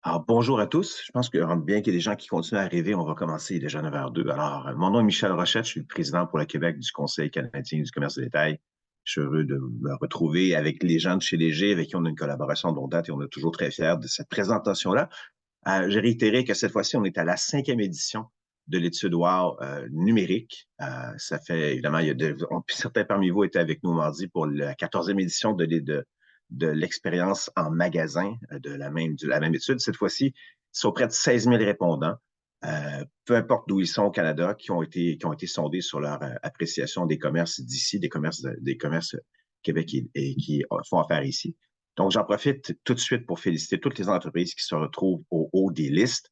Alors, bonjour à tous. Je pense que bien qu'il y ait des gens qui continuent à arriver, on va commencer déjà 9h02. Alors, mon nom est Michel Rochette, je suis le président pour le Québec du Conseil canadien du commerce de détail. Je suis heureux de me retrouver avec les gens de chez Léger, avec qui on a une collaboration de longue date et on est toujours très fiers de cette présentation-là. J'ai réitéré que cette fois-ci, on est à la 5e édition de l'étude WOW numérique. Ça fait, évidemment, certains parmi vous étaient avec nous mardi pour la 14e édition de l'expérience en magasin de la même étude. Cette fois-ci, c'est auprès de 16 000 répondants, peu importe d'où ils sont au Canada, qui ont été sondés sur leur appréciation des commerces d'ici, des commerces Québec et qui font affaire ici. Donc, j'en profite tout de suite pour féliciter toutes les entreprises qui se retrouvent au haut des listes.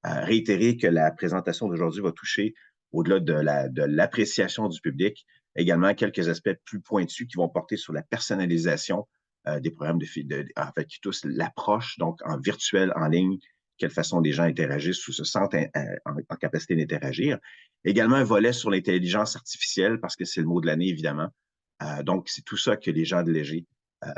Réitérer que la présentation d'aujourd'hui va toucher, au-delà de l'appréciation du public, également quelques aspects plus pointus qui vont porter sur la personnalisation des programmes en fait, qui touchent l'approche, donc en virtuel, en ligne, quelle façon les gens interagissent ou se sentent en capacité d'interagir. Également un volet sur l'intelligence artificielle, parce que c'est le mot de l'année, évidemment. Donc, c'est tout ça que les gens de Léger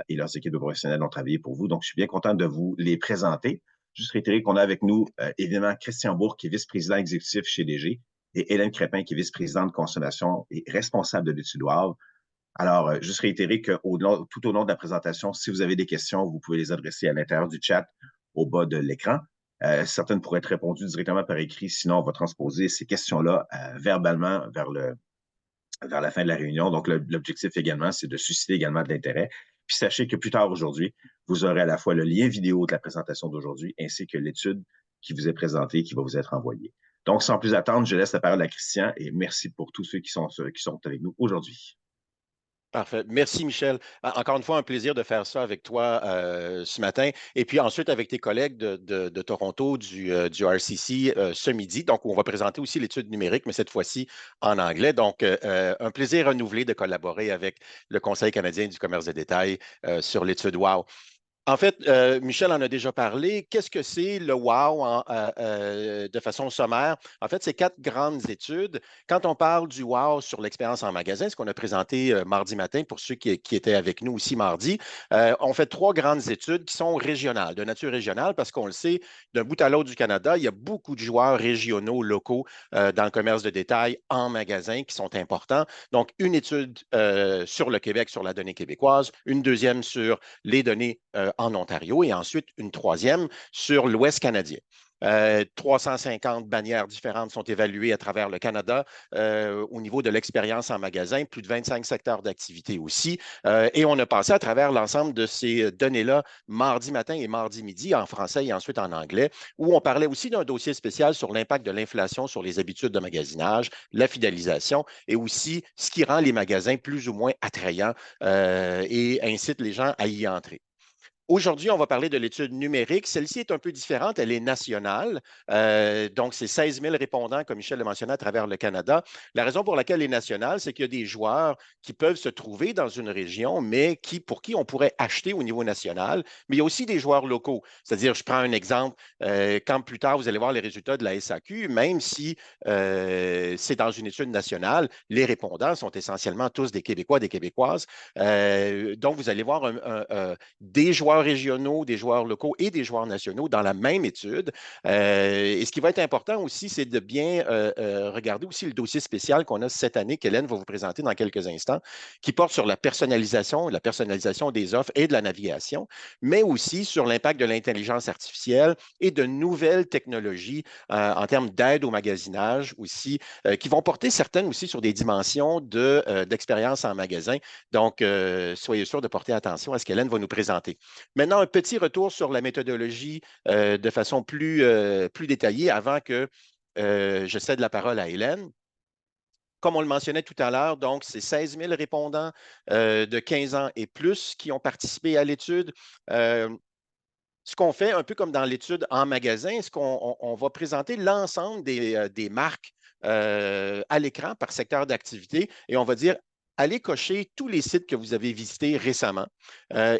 et leurs équipes de professionnels ont travaillé pour vous. Donc, je suis bien content de vous les présenter. Juste réitérer qu'on a avec nous, évidemment, Christian Bourg, qui est vice-président exécutif chez Léger, et Hélène Crépin, qui est vice-présidente de consommation et responsable de l'étude WOW. Alors, juste réitérer que tout au long de la présentation, si vous avez des questions, vous pouvez les adresser à l'intérieur du chat au bas de l'écran. Certaines pourraient être répondues directement par écrit, sinon on va transposer ces questions-là verbalement vers la fin de la réunion. Donc, l'objectif également, c'est de susciter également de l'intérêt. Puis sachez que plus tard aujourd'hui, vous aurez à la fois le lien vidéo de la présentation d'aujourd'hui ainsi que l'étude qui vous est présentée, qui va vous être envoyée. Donc, sans plus attendre, je laisse la parole à Christian et merci pour tous ceux qui sont avec nous aujourd'hui. Parfait. Merci, Michel. Encore une fois, un plaisir de faire ça avec toi ce matin. Et puis ensuite, avec tes collègues de Toronto, du RCC ce midi. Donc, on va présenter aussi l'étude numérique, mais cette fois-ci en anglais. Donc, un plaisir renouvelé de collaborer avec le Conseil canadien du commerce de détail sur l'étude WOW. En fait, Michel en a déjà parlé. Qu'est-ce que c'est le WOW de façon sommaire? En fait, c'est quatre grandes études. Quand on parle du WOW sur l'expérience en magasin, ce qu'on a présenté mardi matin pour ceux qui étaient avec nous aussi mardi, on fait trois grandes études qui sont régionales, de nature régionale, parce qu'on le sait, d'un bout à l'autre du Canada, il y a beaucoup de joueurs régionaux, locaux dans le commerce de détail en magasin qui sont importants. Donc, une étude sur le Québec, sur la donnée québécoise, une deuxième sur les données en Ontario et ensuite une troisième sur l'Ouest canadien. 350 bannières différentes sont évaluées à travers le Canada au niveau de l'expérience en magasin, plus de 25 secteurs d'activité aussi. Et on a passé à travers l'ensemble de ces données-là mardi matin et mardi midi en français et ensuite en anglais, où on parlait aussi d'un dossier spécial sur l'impact de l'inflation sur les habitudes de magasinage, la fidélisation et aussi ce qui rend les magasins plus ou moins attrayants et incite les gens à y entrer. Aujourd'hui, on va parler de l'étude numérique. Celle-ci est un peu différente. Elle est nationale. Donc, c'est 16 000 répondants, comme Michel l'a mentionné, à travers le Canada. La raison pour laquelle elle est nationale, c'est qu'il y a des joueurs qui peuvent se trouver dans une région, mais pour qui on pourrait acheter au niveau national. Mais il y a aussi des joueurs locaux. C'est-à-dire, je prends un exemple. Quand plus tard, vous allez voir les résultats de la SAQ, même si c'est dans une étude nationale, les répondants sont essentiellement tous des Québécois, des Québécoises. Donc, vous allez voir des joueurs régionaux, des joueurs locaux et des joueurs nationaux dans la même étude. Et ce qui va être important aussi, c'est de bien regarder aussi le dossier spécial qu'on a cette année, qu'Hélène va vous présenter dans quelques instants, qui porte sur la personnalisation des offres et de la navigation, mais aussi sur l'impact de l'intelligence artificielle et de nouvelles technologies en termes d'aide au magasinage aussi, qui vont porter certaines aussi sur des dimensions d'expérience en magasin. Donc, soyez sûr de porter attention à ce qu'Hélène va nous présenter. Maintenant, un petit retour sur la méthodologie de façon plus détaillée avant que je cède la parole à Hélène. Comme on le mentionnait tout à l'heure, donc, c'est 16 000 répondants de 15 ans et plus qui ont participé à l'étude. Euh, Ce qu'on fait, un peu comme dans l'étude en magasin, c'est qu'on va présenter l'ensemble des marques à l'écran par secteur d'activité et on va dire allez cocher tous les sites que vous avez visités récemment.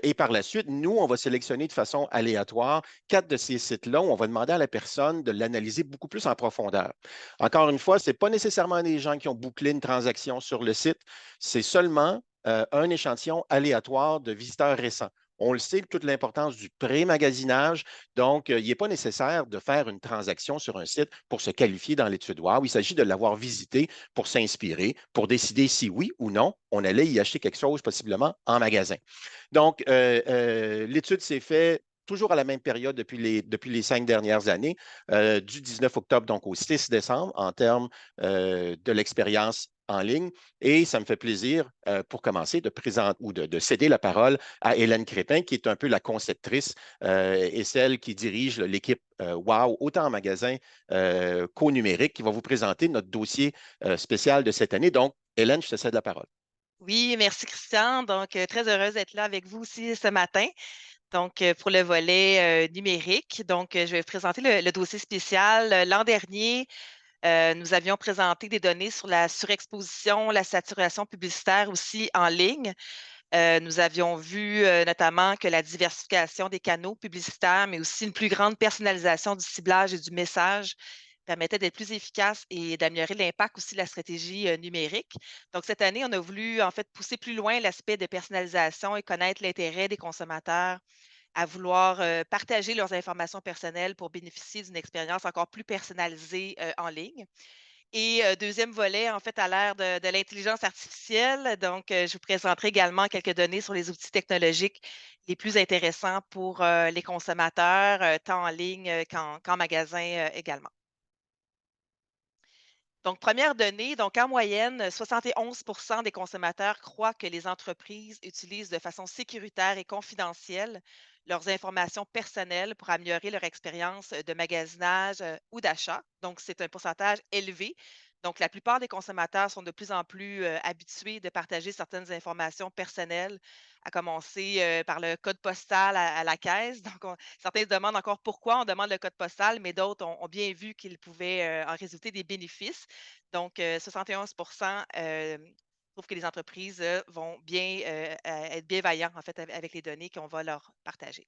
Et par la suite, nous, on va sélectionner de façon aléatoire quatre de ces sites-là où on va demander à la personne de l'analyser beaucoup plus en profondeur. Encore une fois, ce n'est pas nécessairement des gens qui ont bouclé une transaction sur le site, c'est seulement un échantillon aléatoire de visiteurs récents. On le sait, toute l'importance du pré-magasinage. Donc, il n'est pas nécessaire de faire une transaction sur un site pour se qualifier dans l'étude WOW. Il s'agit de l'avoir visité pour s'inspirer, pour décider si oui ou non on allait y acheter quelque chose, possiblement en magasin. Donc, l'étude s'est faite toujours à la même période depuis les 5 dernières années, du 19 octobre donc au 6 décembre, en termes de l'expérience en ligne. Et ça me fait plaisir, pour commencer, de présenter ou de céder la parole à Hélène Crépin, qui est un peu la conceptrice et celle qui dirige l'équipe WOW, autant en magasin qu'au numérique, qui va vous présenter notre dossier spécial de cette année. Donc, Hélène, je te cède la parole. Oui, merci Christian. Donc, très heureuse d'être là avec vous aussi ce matin. Donc, pour le volet numérique, donc, je vais vous présenter le dossier spécial. L'an dernier, nous avions présenté des données sur la surexposition, la saturation publicitaire aussi en ligne. Nous avions vu notamment que la diversification des canaux publicitaires, mais aussi une plus grande personnalisation du ciblage et du message permettait d'être plus efficace et d'améliorer l'impact aussi de la stratégie numérique. Donc, cette année, on a voulu en fait pousser plus loin l'aspect de personnalisation et connaître l'intérêt des consommateurs à vouloir partager leurs informations personnelles pour bénéficier d'une expérience encore plus personnalisée en ligne. Et deuxième volet, en fait, à l'ère de l'intelligence artificielle. Donc, je vous présenterai également quelques données sur les outils technologiques les plus intéressants pour les consommateurs, tant en ligne qu'en magasin également. Donc, première donnée, donc en moyenne, 71 des consommateurs croient que les entreprises utilisent de façon sécuritaire et confidentielle leurs informations personnelles pour améliorer leur expérience de magasinage ou d'achat. Donc, c'est un pourcentage élevé. Donc, la plupart des consommateurs sont de plus en plus habitués de partager certaines informations personnelles, à commencer par le code postal à la caisse. Donc, certains se demandent encore pourquoi on demande le code postal, mais d'autres ont bien vu qu'il pouvait en résulter des bénéfices. Donc, 71 trouvent que les entreprises vont bien être bienveillants, en fait, avec les données qu'on va leur partager.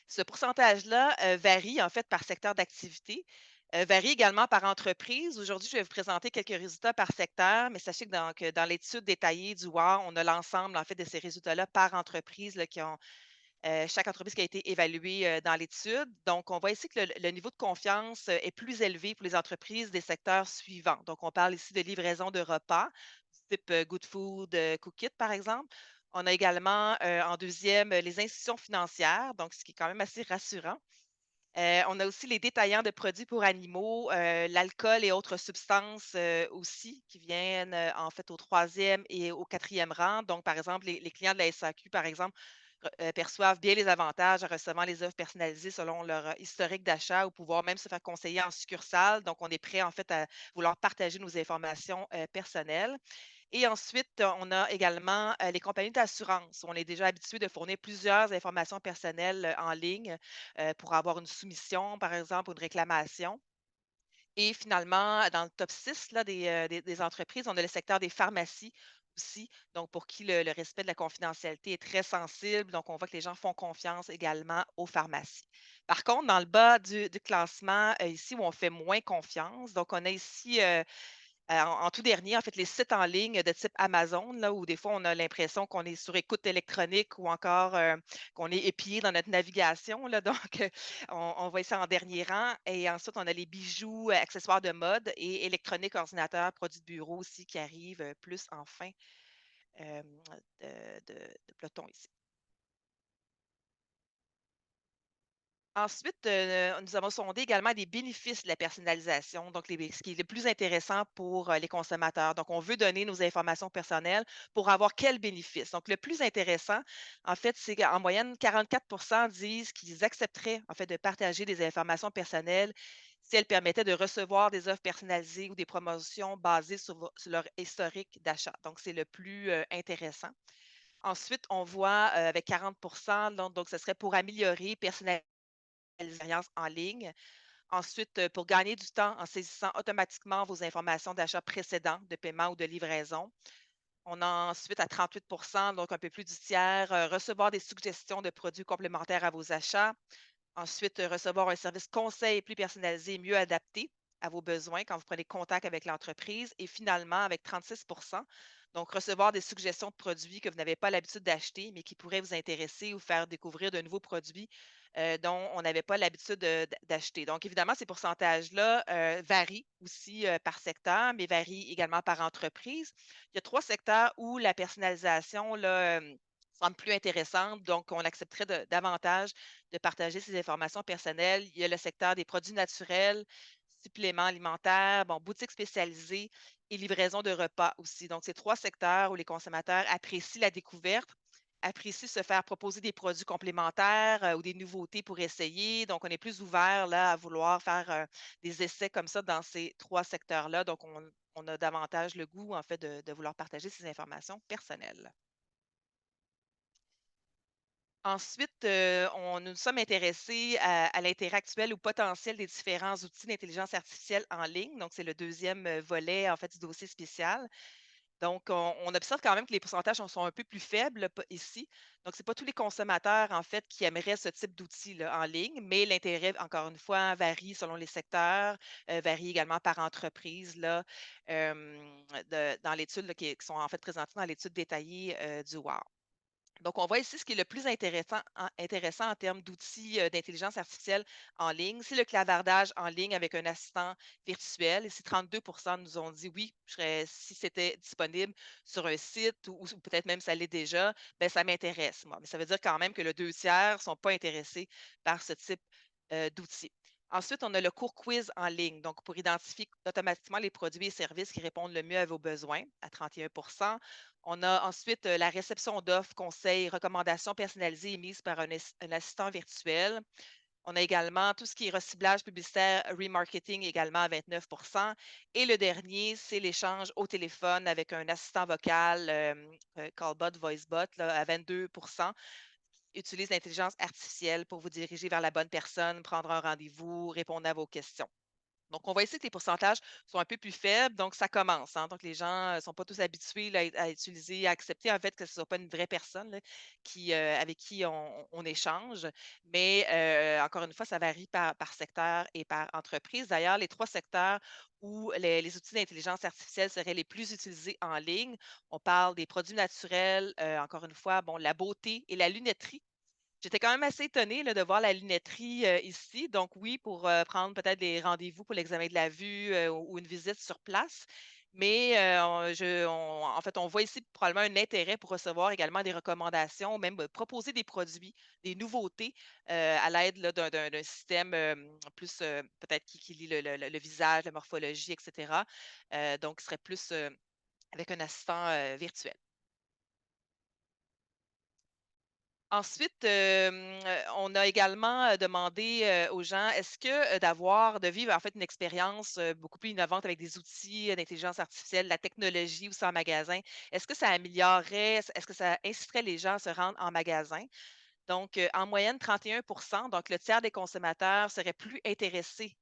Ce pourcentage-là varie, en fait, par secteur d'activité, varie également par entreprise. Aujourd'hui, je vais vous présenter quelques résultats par secteur, mais sachez que dans l'étude détaillée du WAR, on a l'ensemble, en fait, de ces résultats-là par entreprise là, qui ont chaque entreprise qui a été évaluée dans l'étude. Donc, on voit ici que le niveau de confiance est plus élevé pour les entreprises des secteurs suivants. Donc, on parle ici de livraison de repas, type Good Food, Cookit, par exemple. On a également en deuxième les institutions financières, donc ce qui est quand même assez rassurant. On a aussi les détaillants de produits pour animaux, l'alcool et autres substances aussi qui viennent en fait au troisième et au quatrième rang. Donc, par exemple, les clients de la SAQ, par exemple, perçoivent bien les avantages en recevant les offres personnalisées selon leur historique d'achat ou pouvoir même se faire conseiller en succursale. Donc, on est prêt en fait à vouloir partager nos informations personnelles. Et ensuite, on a également les compagnies d'assurance. On est déjà habitué de fournir plusieurs informations personnelles en ligne pour avoir une soumission, par exemple, ou une réclamation. Et finalement, dans le top 6 là, des entreprises, on a le secteur des pharmacies aussi, donc pour qui le respect de la confidentialité est très sensible. Donc, on voit que les gens font confiance également aux pharmacies. Par contre, dans le bas du classement, ici où on fait moins confiance, donc on a ici en tout dernier, en fait, les sites en ligne de type Amazon, là, où des fois on a l'impression qu'on est sur écoute électronique ou encore qu'on est épié dans notre navigation. Là, donc, on voit ça en dernier rang. Et ensuite, on a les bijoux, accessoires de mode et électronique, ordinateur, produits de bureau aussi qui arrivent plus en fin euh, de peloton ici. Ensuite, nous avons sondé également des bénéfices de la personnalisation, donc ce qui est le plus intéressant pour les consommateurs. Donc, on veut donner nos informations personnelles pour avoir quels bénéfices. Donc, le plus intéressant, en fait, c'est qu'en moyenne, 44 disent qu'ils accepteraient, en fait, de partager des informations personnelles si elles permettaient de recevoir des offres personnalisées ou des promotions basées sur leur historique d'achat. Donc, c'est le plus intéressant. Ensuite, on voit avec 40 donc, ce serait pour améliorer, personnaliser l'expérience en ligne. Ensuite, pour gagner du temps en saisissant automatiquement vos informations d'achat précédents, de paiement ou de livraison. On a ensuite à 38 donc un peu plus du tiers, recevoir des suggestions de produits complémentaires à vos achats. Ensuite, recevoir un service conseil plus personnalisé et mieux adapté à vos besoins quand vous prenez contact avec l'entreprise. Et finalement, avec 36 Donc, recevoir des suggestions de produits que vous n'avez pas l'habitude d'acheter, mais qui pourraient vous intéresser ou faire découvrir de nouveaux produits dont on n'avait pas l'habitude d'acheter. Donc, évidemment, ces pourcentages-là varient aussi par secteur, mais varient également par entreprise. Il y a 3 secteurs où la personnalisation là, semble plus intéressante, donc on accepterait davantage de partager ces informations personnelles. Il y a le secteur des produits naturels, suppléments alimentaires, bon, boutiques spécialisées et livraison de repas aussi. Donc, c'est 3 secteurs où les consommateurs apprécient la découverte, apprécient se faire proposer des produits complémentaires ou des nouveautés pour essayer. Donc, on est plus ouvert là, à vouloir faire des essais comme ça dans ces 3 secteurs-là. Donc, on a davantage le goût, en fait, de vouloir partager ces informations personnelles. Ensuite, on nous sommes intéressés à l'intérêt actuel ou potentiel des différents outils d'intelligence artificielle en ligne. Donc, c'est le deuxième volet, en fait, du dossier spécial. Donc, on observe quand même que les pourcentages sont un peu plus faibles ici. Donc, ce n'est pas tous les consommateurs, en fait, qui aimeraient ce type d'outils-là en ligne, mais l'intérêt, encore une fois, varie selon les secteurs, varie également par entreprise, là, dans l'étude là, qui sont en fait présentées dans l'étude détaillée du WOW. Donc, on voit ici ce qui est le plus intéressant en termes d'outils d'intelligence artificielle en ligne. C'est le clavardage en ligne avec un assistant virtuel. Ici, 32 nous ont dit oui, si c'était disponible sur un site ou peut-être même ça l'est déjà, ben, ça m'intéresse, moi. Mais ça veut dire quand même que le 2 tiers ne sont pas intéressés par ce type d'outils. Ensuite, on a le court quiz en ligne, donc pour identifier automatiquement les produits et services qui répondent le mieux à vos besoins, à 31. On a ensuite la réception d'offres, conseils, recommandations personnalisées émises par un assistant virtuel. On a également tout ce qui est reciblage publicitaire, remarketing également à 29. Et le dernier, c'est l'échange au téléphone avec un assistant vocal, callbot, voicebot, là, à 22. Utilise l'intelligence artificielle pour vous diriger vers la bonne personne, prendre un rendez-vous, répondre à vos questions. Donc, on voit ici que les pourcentages sont un peu plus faibles, donc ça commence, hein. Donc, les gens ne sont pas tous habitués là, à utiliser, à accepter en fait que ce ne soit pas une vraie personne là, avec qui on échange. Mais encore une fois, ça varie par secteur et par entreprise. D'ailleurs, les 3 secteurs où les outils d'intelligence artificielle seraient les plus utilisés en ligne, on parle des produits naturels, encore une fois, bon, la beauté et la lunetterie. J'étais quand même assez étonnée là, de voir la lunetterie ici. Donc oui, pour prendre peut-être des rendez-vous pour l'examen de la vue ou une visite sur place. Mais en fait, on voit ici probablement un intérêt pour recevoir également des recommandations, même proposer des produits, des nouveautés à l'aide là, d'un système plus peut-être qui lit le visage, la morphologie, etc. Donc, ce serait plus avec un assistant virtuel. Ensuite, on a également, demandé, aux gens, est-ce que, de vivre en fait une expérience, beaucoup plus innovante avec des outils, d'intelligence artificielle, la technologie aussi en magasin, est-ce que ça améliorerait, est-ce que ça inciterait les gens à se rendre en magasin? Donc, en moyenne 31. Donc le tiers des consommateurs seraient plus intéressés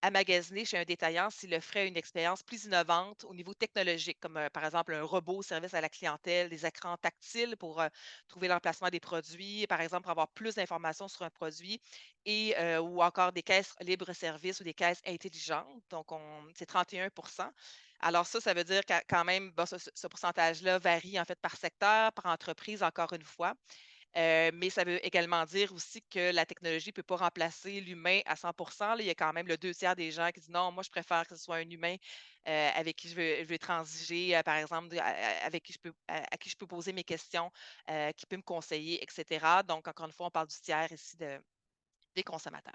à magasiner chez un détaillant s'il offrait une expérience plus innovante au niveau technologique, comme par exemple un robot service à la clientèle, des écrans tactiles pour trouver l'emplacement des produits, par exemple pour avoir plus d'informations sur un produit, et ou encore des caisses libre-service ou des caisses intelligentes. Donc, c'est 31. Alors ça veut dire quand même, bon, ce pourcentage-là varie en fait par secteur, par entreprise, encore une fois. Mais ça veut également dire aussi que la technologie ne peut pas remplacer l'humain à 100. Là. Il y a quand même le 2 tiers des gens qui disent non, moi, je préfère que ce soit un humain avec qui je veux transiger, par exemple, avec qui à qui je peux poser mes questions, qui peut me conseiller, etc. Donc, encore une fois, on parle du tiers ici des consommateurs.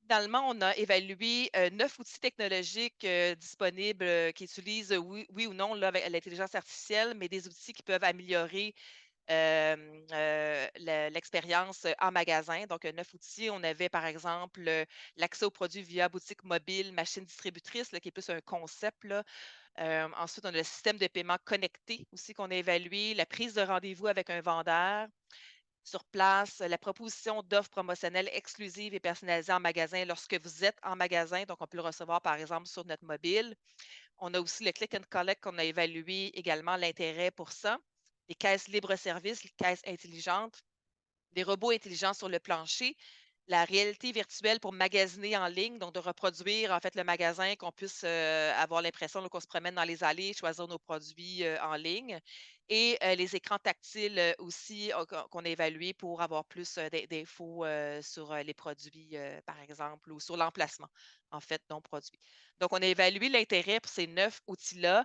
Finalement, on a évalué 9 outils technologiques disponibles qui utilisent, oui ou non, là, avec l'intelligence artificielle, mais des outils qui peuvent améliorer l'expérience en magasin. Donc, 9 outils. On avait, par exemple, l'accès aux produits via boutique mobile, machine distributrice, là, qui est plus un concept, là. Ensuite, on a le système de paiement connecté aussi qu'on a évalué, la prise de rendez-vous avec un vendeur sur place, la proposition d'offres promotionnelles exclusives et personnalisées en magasin lorsque vous êtes en magasin. Donc, on peut le recevoir, par exemple, sur notre mobile. On a aussi le click and collect qu'on a évalué également l'intérêt pour ça. Les caisses libre-service, les caisses intelligentes, des robots intelligents sur le plancher, la réalité virtuelle pour magasiner en ligne, donc de reproduire en fait le magasin, qu'on puisse avoir l'impression là, qu'on se promène dans les allées, choisir nos produits en ligne. Et les écrans tactiles aussi qu'on a évalués pour avoir plus d'infos sur les produits, par exemple, ou sur l'emplacement, en fait, non produits. Donc, on a évalué l'intérêt pour ces 9 outils-là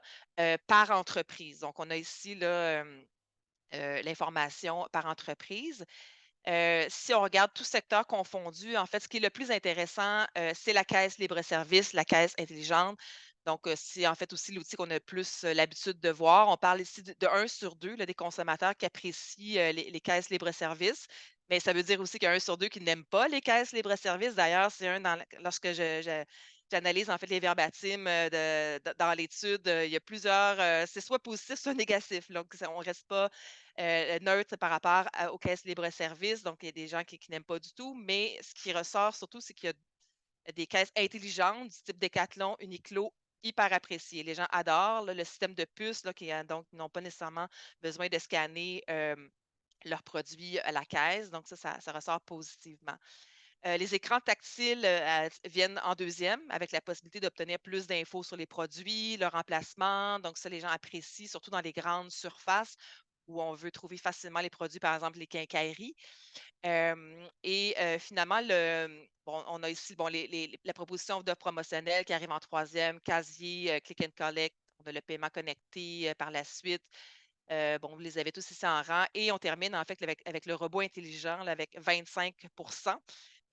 par entreprise. Donc, on a ici là, l'information par entreprise. Si on regarde tout secteur confondu, en fait, ce qui est le plus intéressant, c'est la caisse libre-service, la caisse intelligente. Donc, c'est en fait aussi l'outil qu'on a plus l'habitude de voir. On parle ici de 1 sur 2 là, des consommateurs qui apprécient les caisses libre-service. Mais ça veut dire aussi qu'il y a 1 sur 2 qui n'aiment pas les caisses libre-service. D'ailleurs, c'est un lorsque j'analyse en fait les verbatims dans l'étude, il y a plusieurs, c'est soit positif, soit négatif. Donc, on ne reste pas neutre par rapport aux caisses libre-service. Donc, il y a des gens qui n'aiment pas du tout. Mais ce qui ressort surtout, c'est qu'il y a des caisses intelligentes du type Decathlon, Uniqlo, hyper appréciées. Les gens adorent là, le système de puces, là, donc, ils n'ont pas nécessairement besoin de scanner leurs produits à la caisse. Donc, ça ressort positivement. Les écrans tactiles viennent en deuxième, avec la possibilité d'obtenir plus d'infos sur les produits, leur emplacement. Donc, ça, les gens apprécient, surtout dans les grandes surfaces où on veut trouver facilement les produits, par exemple les quincailleries. Et finalement, bon, on a ici bon, la proposition d'offres promotionnelles qui arrive en troisième, casier, click and collect. On a le paiement connecté par la suite. Bon, vous les avez tous ici en rang. Et on termine en fait avec le robot intelligent là, avec 25.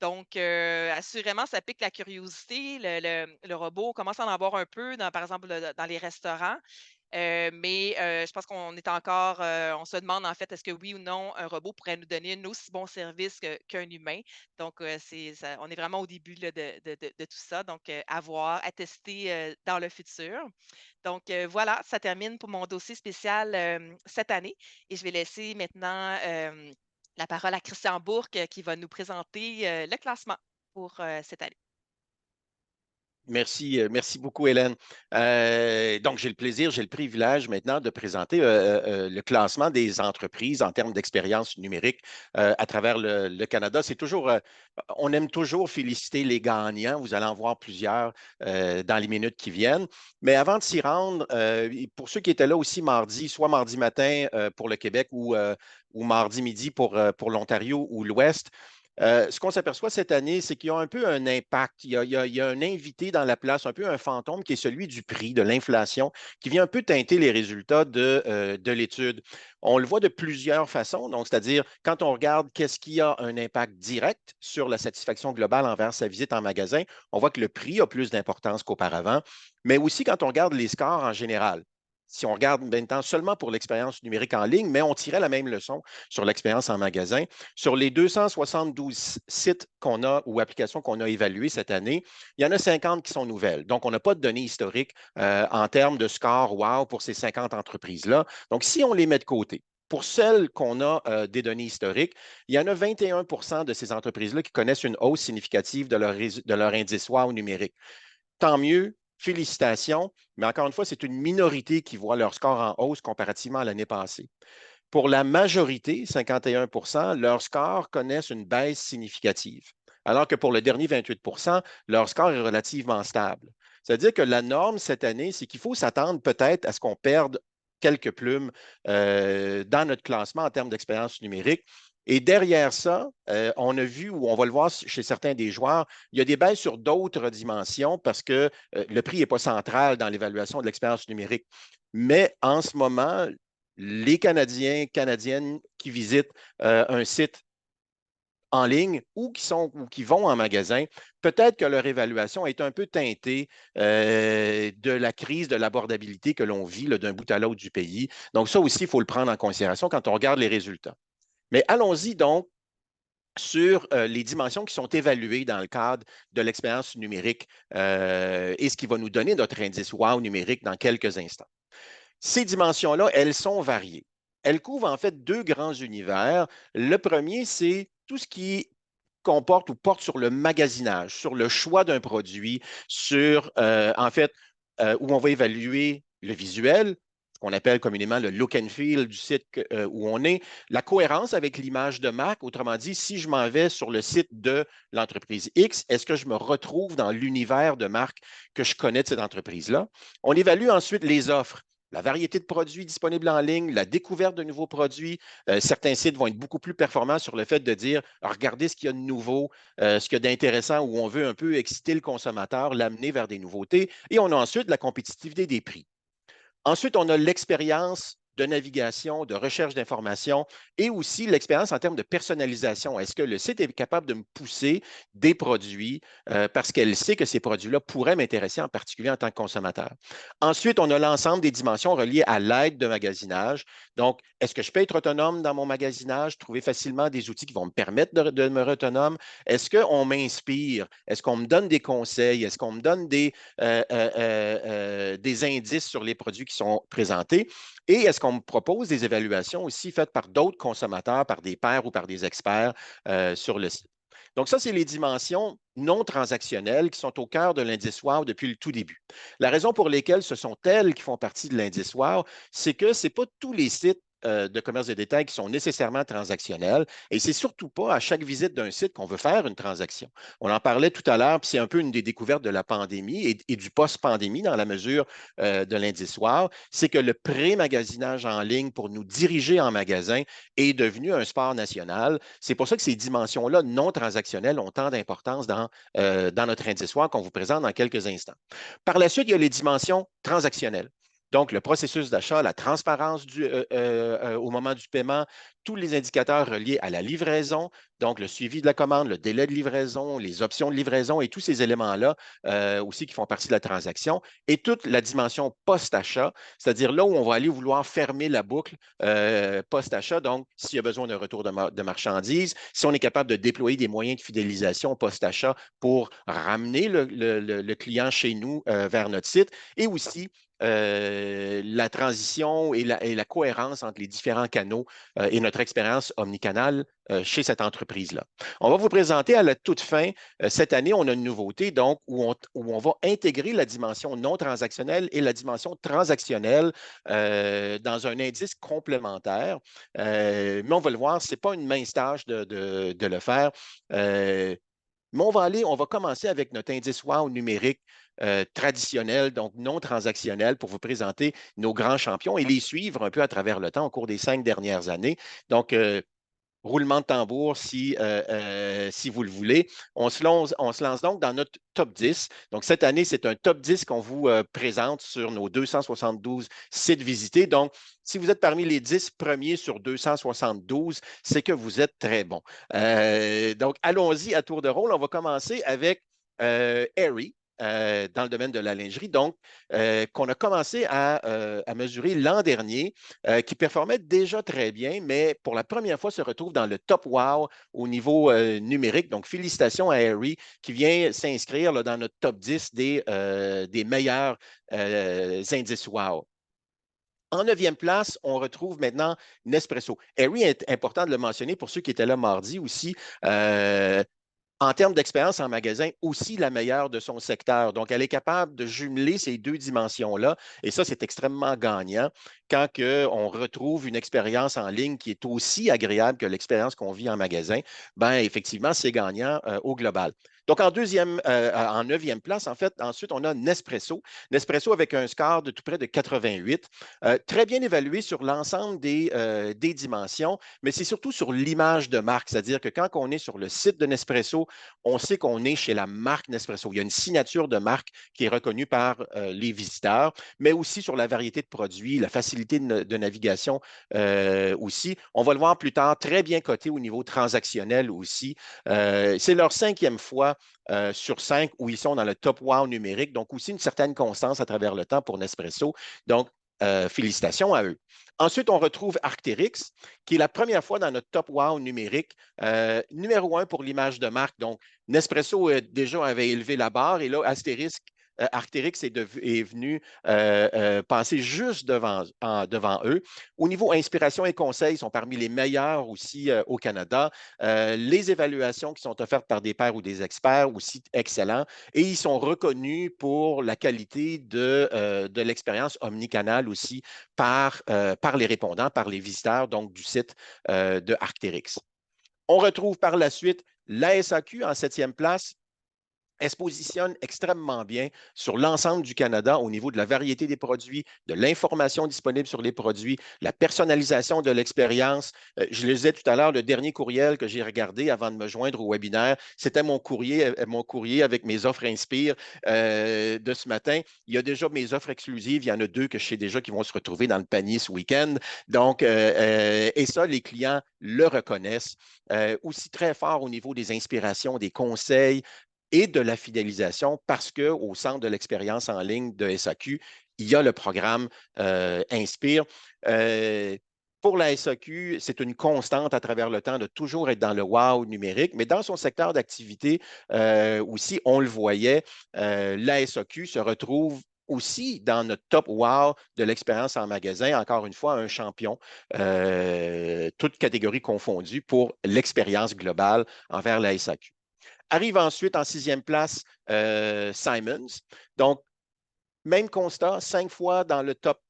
Donc, assurément, ça pique la curiosité. Le robot, on commence à en avoir un peu, par exemple, dans les restaurants. Mais je pense qu'on est encore, on se demande en fait, est-ce que oui ou non, un robot pourrait nous donner un aussi bon service qu'un humain. Donc, on est vraiment au début là, de tout ça. Donc, à voir, à tester dans le futur. Donc, voilà, ça termine pour mon dossier spécial cette année. Et je vais laisser maintenant la parole à Christian Bourque qui va nous présenter le classement pour cette année. Merci, merci beaucoup, Hélène. Donc, j'ai le plaisir, j'ai le privilège maintenant de présenter le classement des entreprises en termes d'expérience numérique à travers le Canada. C'est toujours, on aime toujours féliciter les gagnants. Vous allez en voir plusieurs dans les minutes qui viennent. Mais avant de s'y rendre, pour ceux qui étaient là aussi mardi, soit mardi matin pour le Québec ou mardi midi pour l'Ontario ou l'Ouest, ce qu'on s'aperçoit cette année, c'est qu'il y a un peu un impact. Il y a un invité dans la place, un peu un fantôme qui est celui du prix, de l'inflation, qui vient un peu teinter les résultats de l'étude. On le voit de plusieurs façons, donc c'est-à-dire quand on regarde qu'est-ce qui a un impact direct sur la satisfaction globale envers sa visite en magasin, on voit que le prix a plus d'importance qu'auparavant, mais aussi quand on regarde les scores en général. Si on regarde maintenant seulement pour l'expérience numérique en ligne, mais on tirait la même leçon sur l'expérience en magasin. Sur les 272 sites qu'on a ou applications qu'on a évaluées cette année, il y en a 50 qui sont nouvelles. Donc, on n'a pas de données historiques en termes de score wow pour ces 50 entreprises-là. Donc, si on les met de côté, pour celles qu'on a des données historiques, il y en a 21 de ces entreprises-là qui connaissent une hausse significative de leur indice wow numérique. Tant mieux, félicitations, mais encore une fois, c'est une minorité qui voit leur score en hausse comparativement à l'année passée. Pour la majorité, 51 leurs scores connaissent une baisse significative, alors que pour le dernier 28 leur score est relativement stable. C'est-à-dire que la norme cette année, c'est qu'il faut s'attendre peut-être à ce qu'on perde quelques plumes dans notre classement en termes d'expérience numérique. Et derrière ça, on a vu, ou on va le voir chez certains des joueurs, il y a des baisses sur d'autres dimensions parce que le prix n'est pas central dans l'évaluation de l'expérience numérique. Mais en ce moment, les Canadiens, Canadiennes qui visitent un site en ligne ou qui vont en magasin, peut-être que leur évaluation est un peu teintée de la crise de l'abordabilité que l'on vit d'un bout à l'autre du pays. Donc, ça aussi, il faut le prendre en considération quand on regarde les résultats. Mais allons-y donc sur les dimensions qui sont évaluées dans le cadre de l'expérience numérique et ce qui va nous donner notre indice WOW numérique dans quelques instants. Ces dimensions-là, elles sont variées. Elles couvrent en fait deux grands univers. Le premier, c'est tout ce qui comporte ou porte sur le magasinage, sur le choix d'un produit, sur, en fait, où on va évaluer le visuel, ce qu'on appelle communément le look and feel du site où on est, la cohérence avec l'image de marque. Autrement dit, si je m'en vais sur le site de l'entreprise X, est-ce que je me retrouve dans l'univers de marque que je connais de cette entreprise-là? On évalue ensuite les offres. La variété de produits disponibles en ligne, la découverte de nouveaux produits. Certains sites vont être beaucoup plus performants sur le fait de dire, regardez ce qu'il y a de nouveau, ce qu'il y a d'intéressant, où on veut un peu exciter le consommateur, l'amener vers des nouveautés. Et on a ensuite la compétitivité des prix. Ensuite, on a l'expérience de navigation, de recherche d'informations et aussi l'expérience en termes de personnalisation. Est-ce que le site est capable de me pousser des produits parce qu'elle sait que ces produits-là pourraient m'intéresser en particulier en tant que consommateur? Ensuite, on a l'ensemble des dimensions reliées à l'aide de magasinage. Donc, est-ce que je peux être autonome dans mon magasinage, trouver facilement des outils qui vont me permettre de me autonome? Est-ce qu'on m'inspire? Est-ce qu'on me donne des conseils? Est-ce qu'on me donne des indices sur les produits qui sont présentés? Et est-ce qu'on me propose des évaluations aussi faites par d'autres consommateurs, par des pairs ou par des experts sur le site? Donc, ça, c'est les dimensions non transactionnelles qui sont au cœur de l'indice WOW depuis le tout début. La raison pour laquelle ce sont elles qui font partie de l'indice WOW, c'est que ce n'est pas tous les sites de commerce de détail qui sont nécessairement transactionnels et c'est surtout pas à chaque visite d'un site qu'on veut faire une transaction. On en parlait tout à l'heure, puis c'est un peu une des découvertes de la pandémie et du post-pandémie dans la mesure de l'indice WOW, c'est que le pré-magasinage en ligne pour nous diriger en magasin est devenu un sport national. C'est pour ça que ces dimensions-là non transactionnelles ont tant d'importance dans notre indice WOW qu'on vous présente dans quelques instants. Par la suite, il y a les dimensions transactionnelles. Donc, le processus d'achat, la transparence au moment du paiement, tous les indicateurs reliés à la livraison, donc le suivi de la commande, le délai de livraison, les options de livraison et tous ces éléments-là aussi qui font partie de la transaction, et toute la dimension post-achat, c'est-à-dire là où on va aller vouloir fermer la boucle post-achat, donc s'il y a besoin d'un retour de marchandises, si on est capable de déployer des moyens de fidélisation post-achat pour ramener le client chez nous vers notre site, et aussi la transition et la cohérence entre les différents canaux et notre expérience omnicanale chez cette entreprise-là. On va vous présenter à la toute fin, cette année, on a une nouveauté, donc, où on va intégrer la dimension non transactionnelle et la dimension transactionnelle dans un indice complémentaire. Mais on va le voir, ce n'est pas une mince tâche de le faire. Mais on va commencer avec notre indice WOW numérique traditionnel, donc non transactionnel, pour vous présenter nos grands champions et les suivre un peu à travers le temps au cours des 5 dernières années. Donc, roulement de tambour si vous le voulez. On se lance donc dans notre top 10. Donc, cette année, c'est un top 10 qu'on vous présente sur nos 272 sites visités. Donc, si vous êtes parmi les 10 premiers sur 272, c'est que vous êtes très bon. Donc, allons-y à tour de rôle. On va commencer avec Aerie. Dans le domaine de la lingerie, donc, qu'on a commencé à mesurer l'an dernier, qui performait déjà très bien, mais pour la première fois se retrouve dans le top wow au niveau numérique. Donc, félicitations à Harry qui vient s'inscrire dans notre top 10 des meilleurs indices wow. En 9e place, on retrouve maintenant Nespresso. Harry est important de le mentionner pour ceux qui étaient là mardi aussi. En termes d'expérience en magasin, aussi la meilleure de son secteur. Donc, elle est capable de jumeler ces deux dimensions-là. Et ça, c'est extrêmement gagnant quand on retrouve une expérience en ligne qui est aussi agréable que l'expérience qu'on vit en magasin. Bien, effectivement, c'est gagnant au global. Donc, en 9e place, en fait, ensuite, on a Nespresso. Nespresso avec un score de tout près de 88. Très bien évalué sur l'ensemble des dimensions, mais c'est surtout sur l'image de marque. C'est-à-dire que quand on est sur le site de Nespresso, on sait qu'on est chez la marque Nespresso. Il y a une signature de marque qui est reconnue par les visiteurs, mais aussi sur la variété de produits, la facilité de navigation aussi. On va le voir plus tard, très bien coté au niveau transactionnel aussi. C'est leur 5e fois sur 5 où ils sont dans le top wow numérique. Donc, aussi une certaine constance à travers le temps pour Nespresso. Donc, félicitations à eux. Ensuite, on retrouve Arc'teryx, qui est la première fois dans notre top wow numérique, numéro 1 pour l'image de marque. Donc, Nespresso déjà avait élevé la barre et là, Asterisk Arc'teryx est venu passer juste devant eux. Au niveau inspiration et conseils, ils sont parmi les meilleurs aussi au Canada. Les évaluations qui sont offertes par des pairs ou des experts aussi excellents. Et ils sont reconnus pour la qualité de l'expérience omnicanale aussi par les répondants, par les visiteurs donc du site de Arc'teryx. On retrouve par la suite la SAQ en 7e place. Elle se positionne extrêmement bien sur l'ensemble du Canada au niveau de la variété des produits, de l'information disponible sur les produits, la personnalisation de l'expérience. Je le disais tout à l'heure, le dernier courriel que j'ai regardé avant de me joindre au webinaire, c'était mon courrier avec mes offres Inspire de ce matin. Il y a déjà mes offres exclusives. Il y en a 2 que je sais déjà qui vont se retrouver dans le panier ce week-end. Donc, et ça, les clients le reconnaissent. Aussi très fort au niveau des inspirations, des conseils et de la fidélisation parce qu'au centre de l'expérience en ligne de SAQ, il y a le programme Inspire. Pour la SAQ, c'est une constante à travers le temps de toujours être dans le wow numérique, mais dans son secteur d'activité aussi, on le voyait, la SAQ se retrouve aussi dans notre top wow de l'expérience en magasin, encore une fois, un champion, toutes catégories confondues pour l'expérience globale envers la SAQ. Arrive ensuite en 6e place Simons. Donc, même constat, 5 fois dans le top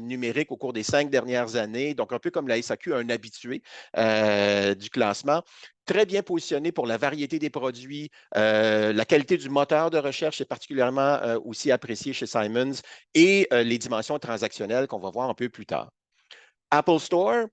numérique au cours des 5 dernières années. Donc, un peu comme la SAQ, un habitué du classement. Très bien positionné pour la variété des produits. La qualité du moteur de recherche est particulièrement aussi appréciée chez Simons et les dimensions transactionnelles qu'on va voir un peu plus tard. Apple Store,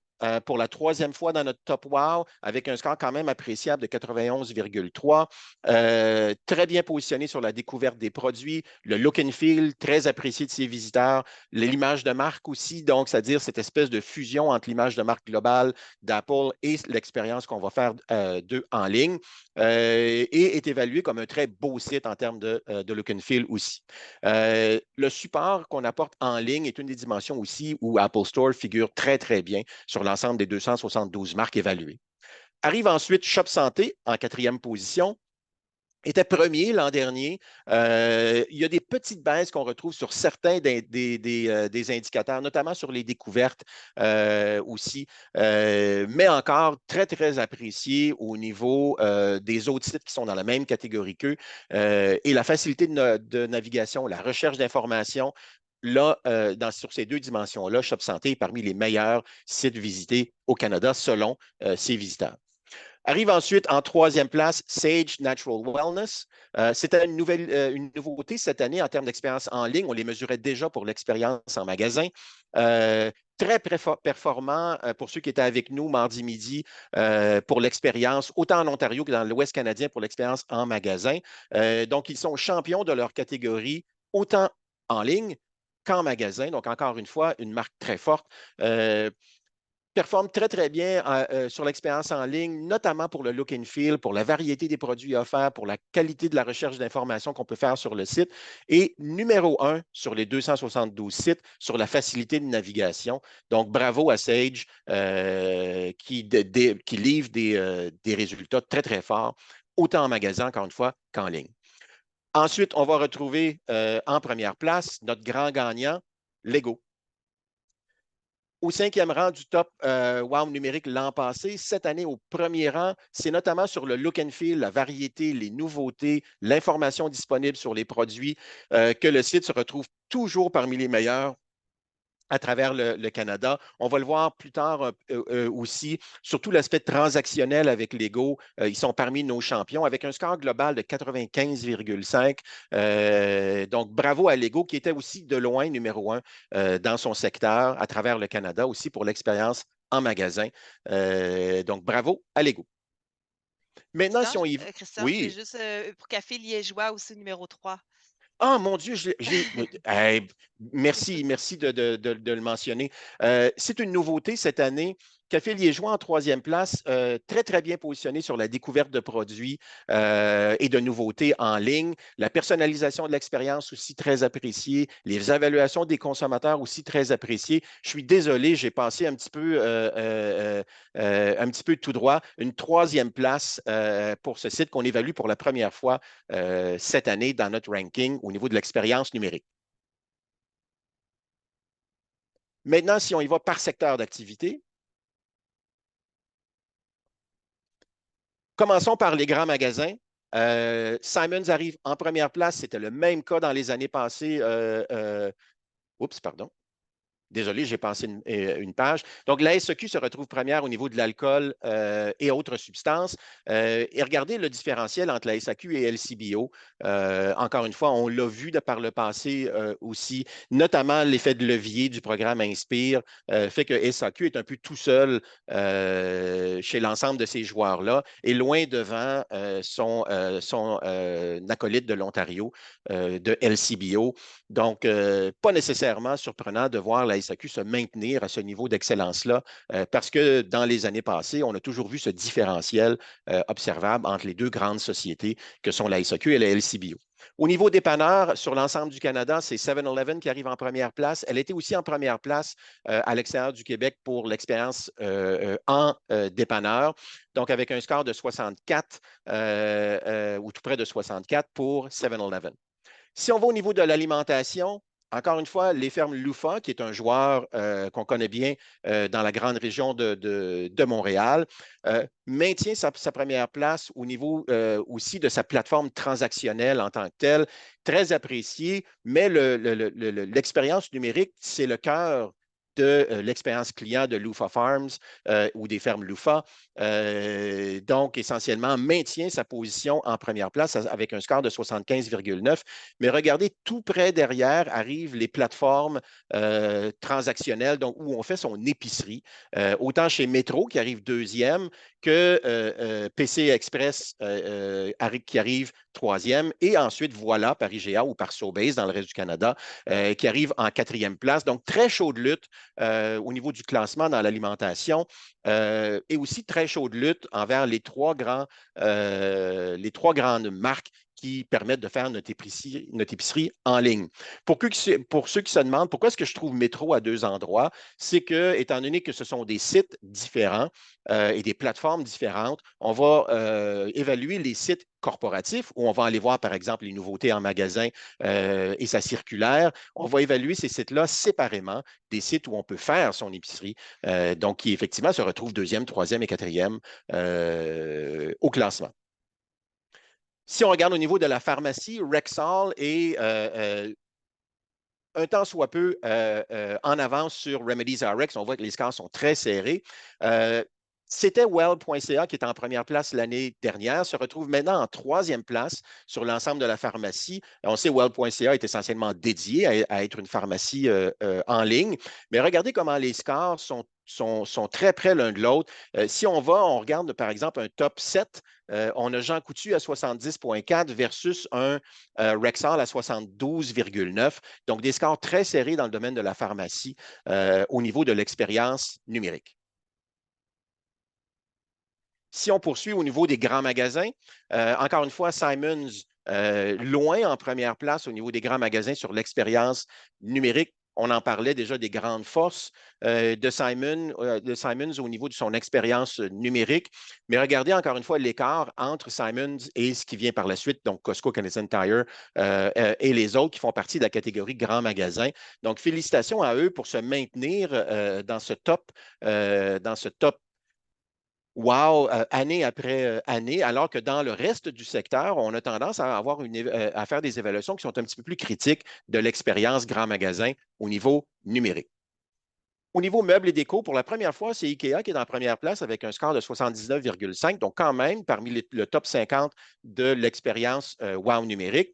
pour la 3e fois dans notre top wow, avec un score quand même appréciable de 91,3. Très bien positionné sur la découverte des produits, le look and feel, très apprécié de ses visiteurs, l'image de marque aussi, donc c'est-à-dire cette espèce de fusion entre l'image de marque globale d'Apple et l'expérience qu'on va faire d'eux en ligne, et est évalué comme un très beau site en termes de look and feel aussi. Le support qu'on apporte en ligne est une des dimensions aussi où Apple Store figure très, très bien sur l'ensemble des 272 marques évaluées. Arrive ensuite Shop Santé en 4e position. Était premier l'an dernier. Il y a des petites baisses qu'on retrouve sur certains des indicateurs, notamment sur les découvertes aussi, mais encore très, très apprécié au niveau des autres sites qui sont dans la même catégorie qu'eux. Et la facilité de navigation, la recherche d'informations, là, sur ces 2 dimensions-là, Shop Santé est parmi les meilleurs sites visités au Canada selon ses visiteurs. Arrive ensuite en 3e place Sage Natural Wellness. C'était une nouveauté cette année en termes d'expérience en ligne. On les mesurait déjà pour l'expérience en magasin. Très performant pour ceux qui étaient avec nous mardi midi pour l'expérience, autant en Ontario que dans l'Ouest canadien pour l'expérience en magasin. Donc, ils sont champions de leur catégorie, autant en ligne qu'en magasin. Donc, encore une fois, une marque très forte. Performe très, très bien sur l'expérience en ligne, notamment pour le look and feel, pour la variété des produits offerts, pour la qualité de la recherche d'informations qu'on peut faire sur le site. Et numéro 1 sur les 272 sites sur la facilité de navigation. Donc, bravo à Sage qui livre des résultats très, très forts, autant en magasin, encore une fois, qu'en ligne. Ensuite, on va retrouver en première place notre grand gagnant, Lego. Au 5e rang du top wow numérique l'an passé, cette année au premier rang, c'est notamment sur le look and feel, la variété, les nouveautés, l'information disponible sur les produits que le site se retrouve toujours parmi les meilleurs à travers le Canada. On va le voir plus tard aussi, surtout l'aspect transactionnel avec Lego. Ils sont parmi nos champions avec un score global de 95,5. Donc, bravo à Lego qui était aussi de loin numéro 1 dans son secteur à travers le Canada aussi pour l'expérience en magasin. Donc, bravo à Lego. Maintenant, si on y... Christian, c'est Oui. juste pour Café Liégeois aussi, numéro 3. Ah, mon Dieu, merci de le mentionner. C'est une nouveauté cette année. Café Liégeois en troisième place, très, très bien positionné sur la découverte de produits et de nouveautés en ligne. La personnalisation de l'expérience aussi très appréciée. Les évaluations des consommateurs aussi très appréciées. Je suis désolé, j'ai passé un petit peu tout droit. Une troisième place pour ce site qu'on évalue pour la première fois cette année dans notre ranking au niveau de l'expérience numérique. Maintenant, si on y va par secteur d'activité, commençons par les grands magasins. Simons arrive en première place. C'était le même cas dans les années passées. Oups, pardon. Désolé, j'ai passé une page. Donc, la SEQ se retrouve première au niveau de l'alcool et autres substances. Et regardez le différentiel entre la SAQ et LCBO. Encore une fois, on l'a vu par le passé aussi, notamment l'effet de levier du programme Inspire fait que SAQ est un peu tout seul chez l'ensemble de ces joueurs-là et loin devant son acolyte de l'Ontario, de LCBO. Donc, pas nécessairement surprenant de voir la SAQ se maintenir à ce niveau d'excellence-là, parce que dans les années passées, on a toujours vu ce différentiel observable entre les deux grandes sociétés que sont la SAQ et la LCBO. Au niveau dépanneur, sur l'ensemble du Canada, c'est 7-Eleven qui arrive en première place. Elle était aussi en première place à l'extérieur du Québec pour l'expérience en dépanneur, donc avec un score de 64 ou tout près de 64 pour 7-Eleven. Si on va au niveau de l'alimentation, encore une fois, les fermes Loufa, qui est un joueur qu'on connaît bien dans la grande région de Montréal, maintient sa première place au niveau aussi de sa plateforme transactionnelle en tant que telle, très appréciée, mais l'expérience numérique, c'est le cœur de l'expérience client de Loufa Farms ou des fermes Loufa. Donc, essentiellement, maintient sa position en première place avec un score de 75,9. Mais regardez, tout près derrière arrivent les plateformes transactionnelles, donc où on fait son épicerie. Autant chez Metro, qui arrive deuxième, que PC Express qui arrive troisième. Et ensuite, voilà, par IGA ou par Sobeys dans le reste du Canada, qui arrive en quatrième place. Donc, très chaude lutte au niveau du classement dans l'alimentation et aussi très chaude lutte envers les trois grandes marques qui permettent de faire notre épicerie en ligne. Pour ceux qui se demandent pourquoi est-ce que je trouve Métro à deux endroits, c'est que, étant donné que ce sont des sites différents et des plateformes différentes, on va évaluer les sites corporatifs où on va aller voir, par exemple, les nouveautés en magasin et sa circulaire. On va évaluer ces sites-là séparément des sites où on peut faire son épicerie, donc qui effectivement se retrouvent deuxième, troisième et quatrième au classement. Si on regarde au niveau de la pharmacie, Rexall est un tant soit peu en avance sur Remedies RX. On voit que les scores sont très serrés. C'était Well.ca qui était en première place l'année dernière, se retrouve maintenant en troisième place sur l'ensemble de la pharmacie. On sait que Well.ca est essentiellement dédié à être une pharmacie en ligne, mais regardez comment les scores sont très près l'un de l'autre. Si on regarde par exemple un top 7, on a Jean Coutu à 70,4 versus un Rexall à 72,9. Donc, des scores très serrés dans le domaine de la pharmacie au niveau de l'expérience numérique. Si on poursuit au niveau des grands magasins, encore une fois, Simons loin en première place au niveau des grands magasins sur l'expérience numérique. On en parlait déjà des grandes forces de Simons au niveau de son expérience numérique. Mais regardez encore une fois l'écart entre Simons et ce qui vient par la suite, donc Costco, Canadian Tire et les autres qui font partie de la catégorie grands magasins. Donc, félicitations à eux pour se maintenir dans ce top wow, année après année, alors que dans le reste du secteur, on a tendance à faire des évaluations qui sont un petit peu plus critiques de l'expérience grand magasin au niveau numérique. Au niveau meubles et déco, pour la première fois, c'est IKEA qui est en première place avec un score de 79,5, donc quand même parmi le top 50 de l'expérience wow numérique.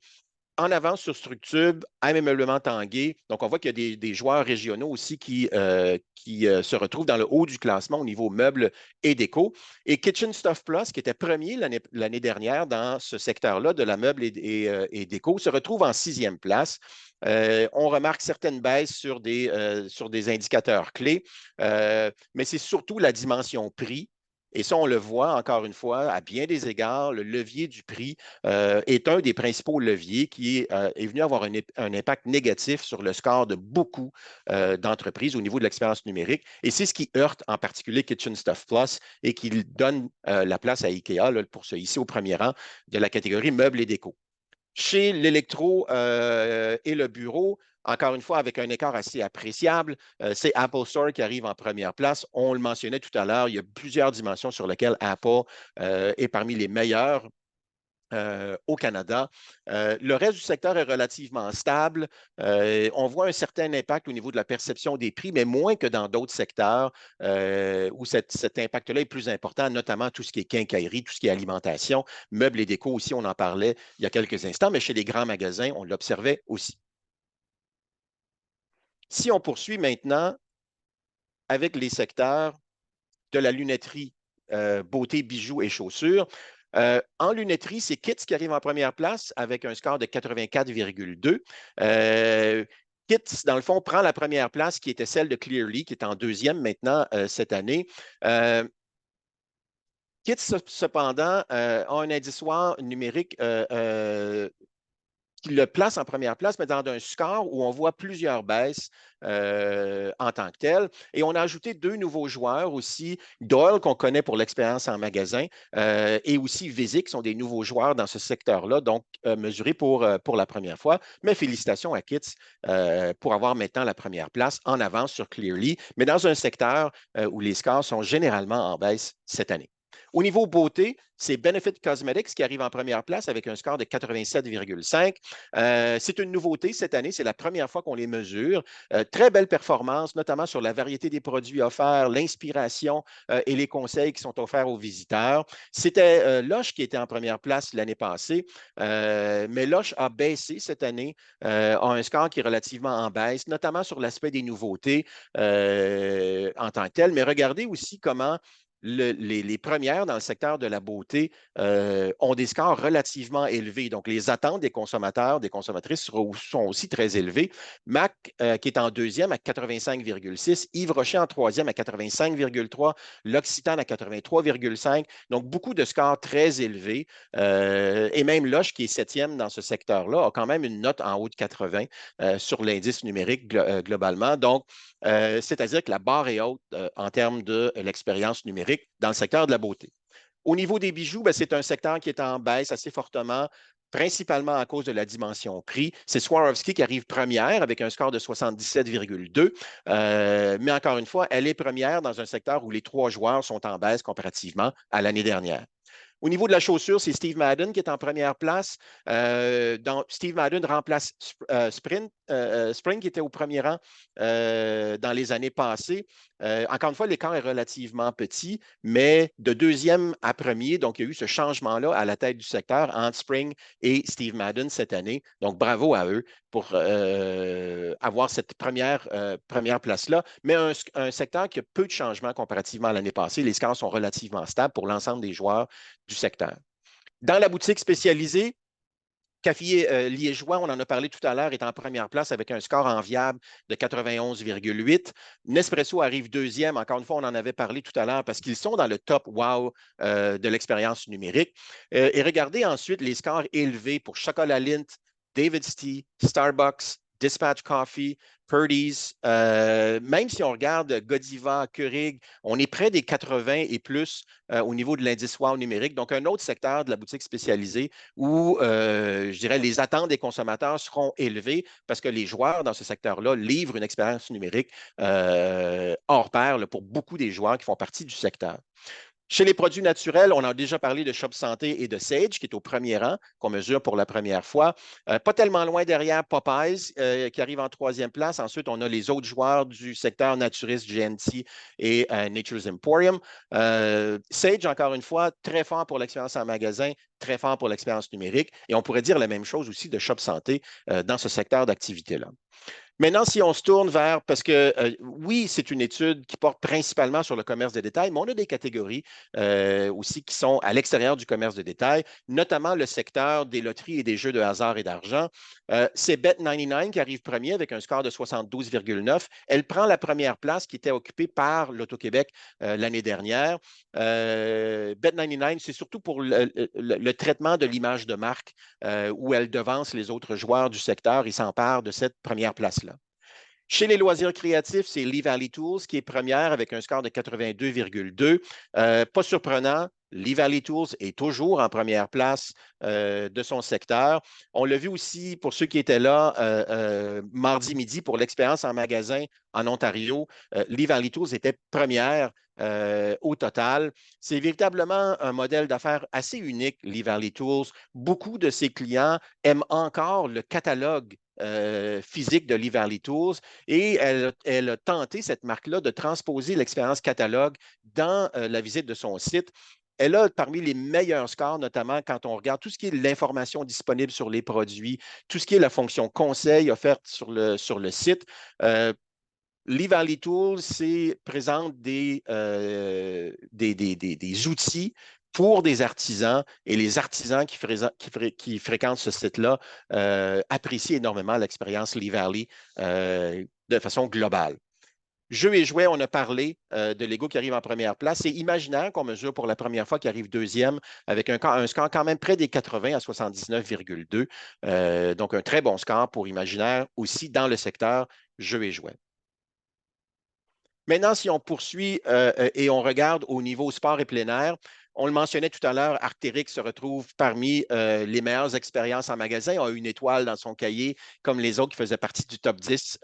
en avance sur Structube, aimablement Tanguay. Donc, on voit qu'il y a des joueurs régionaux aussi qui se retrouvent dans le haut du classement au niveau meubles et déco. Et Kitchen Stuff Plus, qui était premier l'année dernière dans ce secteur-là de la meuble et déco, se retrouve en 6e place. On remarque certaines baisses sur des indicateurs clés, mais c'est surtout la dimension prix. Et ça, on le voit encore une fois, à bien des égards, le levier du prix est un des principaux leviers qui est venu avoir un impact négatif sur le score de beaucoup d'entreprises au niveau de l'expérience numérique. Et c'est ce qui heurte en particulier Kitchen Stuff Plus et qui donne la place à IKEA là, pour se hisser au premier rang de la catégorie meubles et déco. Chez l'électro et le bureau, encore une fois, avec un écart assez appréciable, c'est Apple Store qui arrive en première place. On le mentionnait tout à l'heure, il y a plusieurs dimensions sur lesquelles Apple est parmi les meilleurs au Canada. Le reste du secteur est relativement stable. On voit un certain impact au niveau de la perception des prix, mais moins que dans d'autres secteurs où cet impact-là est plus important, notamment tout ce qui est quincaillerie, tout ce qui est alimentation, meubles et déco aussi, on en parlait il y a quelques instants, mais chez les grands magasins, on l'observait aussi. Si on poursuit maintenant avec les secteurs de la lunetterie, beauté, bijoux et chaussures, en lunetterie, c'est Kits qui arrive en première place avec un score de 84,2. Kits, dans le fond, prend la première place qui était celle de Clearly, qui est en deuxième maintenant cette année. Kits, cependant, a un indice numérique qui le place en première place, mais dans un score où on voit plusieurs baisses en tant que telles. Et on a ajouté 2 nouveaux joueurs aussi, Doyle, qu'on connaît pour l'expérience en magasin, et aussi Visic, qui sont des nouveaux joueurs dans ce secteur-là, donc mesurés pour la première fois. Mais félicitations à Kits pour avoir maintenant la première place en avance sur Clearly, mais dans un secteur où les scores sont généralement en baisse cette année. Au niveau beauté, c'est Benefit Cosmetics qui arrive en première place avec un score de 87,5. C'est une nouveauté cette année, c'est la première fois qu'on les mesure. Très belle performance, notamment sur la variété des produits offerts, l'inspiration et les conseils qui sont offerts aux visiteurs. C'était Lush qui était en première place l'année passée, mais Lush a baissé cette année, a un score qui est relativement en baisse, notamment sur l'aspect des nouveautés en tant que tel. Mais regardez aussi comment les premières dans le secteur de la beauté ont des scores relativement élevés. Donc, les attentes des consommateurs, des consommatrices sont aussi très élevées. MAC, qui est en deuxième à 85,6, Yves Rocher en troisième à 85,3, l'Occitane à 83,5. Donc, beaucoup de scores très élevés. Et même Loche, qui est septième dans ce secteur-là, a quand même une note en haut de 80 sur l'indice numérique globalement. Donc, c'est-à-dire que la barre est haute en termes de l'expérience numérique dans le secteur de la beauté. Au niveau des bijoux, c'est un secteur qui est en baisse assez fortement, principalement à cause de la dimension prix. C'est Swarovski qui arrive première avec un score de 77,2. Mais encore une fois, elle est première dans un secteur où les 3 joueurs sont en baisse comparativement à l'année dernière. Au niveau de la chaussure, c'est Steve Madden qui est en première place. Steve Madden remplace Spring qui était au premier rang dans les années passées. Encore une fois, l'écart est relativement petit, mais de deuxième à premier, donc il y a eu ce changement-là à la tête du secteur entre Spring et Steve Madden cette année. Donc, bravo à eux pour avoir cette première place-là. Mais un secteur qui a peu de changements comparativement à l'année passée. Les scores sont relativement stables pour l'ensemble des joueurs du secteur. Dans la boutique spécialisée, Café liégeois, on en a parlé tout à l'heure, est en première place avec un score enviable de 91,8. Nespresso arrive deuxième. Encore une fois, on en avait parlé tout à l'heure parce qu'ils sont dans le top wow de l'expérience numérique. Et regardez ensuite les scores élevés pour Chocolat Lindt, David's Tea, Starbucks, Dispatch Coffee, Purdy's. Même si on regarde Godiva, Keurig, on est près des 80 et plus au niveau de l'indice wow numérique. Donc, un autre secteur de la boutique spécialisée où, je dirais, les attentes des consommateurs seront élevées parce que les joueurs dans ce secteur-là livrent une expérience numérique hors pair là, pour beaucoup des joueurs qui font partie du secteur. Chez les produits naturels, on a déjà parlé de Shop Santé et de Sage, qui est au premier rang, qu'on mesure pour la première fois. Pas tellement loin derrière Popeyes, qui arrive en troisième place. Ensuite, on a les autres joueurs du secteur naturiste, GNT et Nature's Emporium. Sage, encore une fois, très fort pour l'expérience en magasin, très fort pour l'expérience numérique. Et on pourrait dire la même chose aussi de Shop Santé dans ce secteur d'activité-là. Maintenant, si on se tourne vers, parce que oui, c'est une étude qui porte principalement sur le commerce de détail, mais on a des catégories aussi qui sont à l'extérieur du commerce de détail, notamment le secteur des loteries et des jeux de hasard et d'argent. C'est Bet99 qui arrive premier avec un score de 72,9. Elle prend la première place qui était occupée par l'Auto-Québec l'année dernière. Bet99, c'est surtout pour le traitement de l'image de marque où elle devance les autres joueurs du secteur et s'empare de cette première place-là. Chez les loisirs créatifs, c'est Lee Valley Tools qui est première avec un score de 82,2. Pas surprenant, Lee Valley Tools est toujours en première place de son secteur. On l'a vu aussi pour ceux qui étaient là mardi midi pour l'expérience en magasin en Ontario. Lee Valley Tools était première au total. C'est véritablement un modèle d'affaires assez unique, Lee Valley Tools. Beaucoup de ses clients aiment encore le catalogue physique de Lee Valley Tools et elle a tenté, cette marque-là, de transposer l'expérience catalogue dans la visite de son site. Elle a parmi les meilleurs scores, notamment quand on regarde tout ce qui est l'information disponible sur les produits, tout ce qui est la fonction conseil offerte sur le site. Lee Valley Tools présente des outils pour des artisans et les artisans qui fréquentent ce site-là apprécient énormément l'expérience Lee Valley de façon globale. Jeux et jouets, on a parlé de Lego qui arrive en première place. C'est Imaginaire qu'on mesure pour la première fois qui arrive deuxième avec un score quand même près des 80 à 79,2. Donc, un très bon score pour Imaginaire aussi dans le secteur jeux et jouets. Maintenant, si on poursuit et on regarde au niveau sport et plein air, on le mentionnait tout à l'heure, Arc'teryx se retrouve parmi les meilleures expériences en magasin, a une étoile dans son cahier comme les autres qui faisaient partie du top 10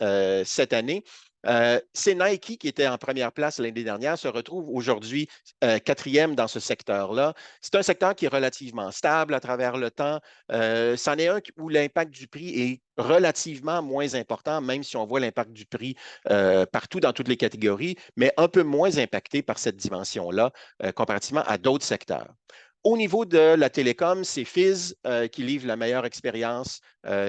cette année. C'est Nike qui était en première place l'année dernière, se retrouve aujourd'hui quatrième dans ce secteur-là. C'est un secteur qui est relativement stable à travers le temps. C'en est un où l'impact du prix est relativement moins important, même si on voit l'impact du prix partout dans toutes les catégories, mais un peu moins impacté par cette dimension-là comparativement à d'autres secteurs. Au niveau de la télécom, c'est Fizz qui livre la meilleure expérience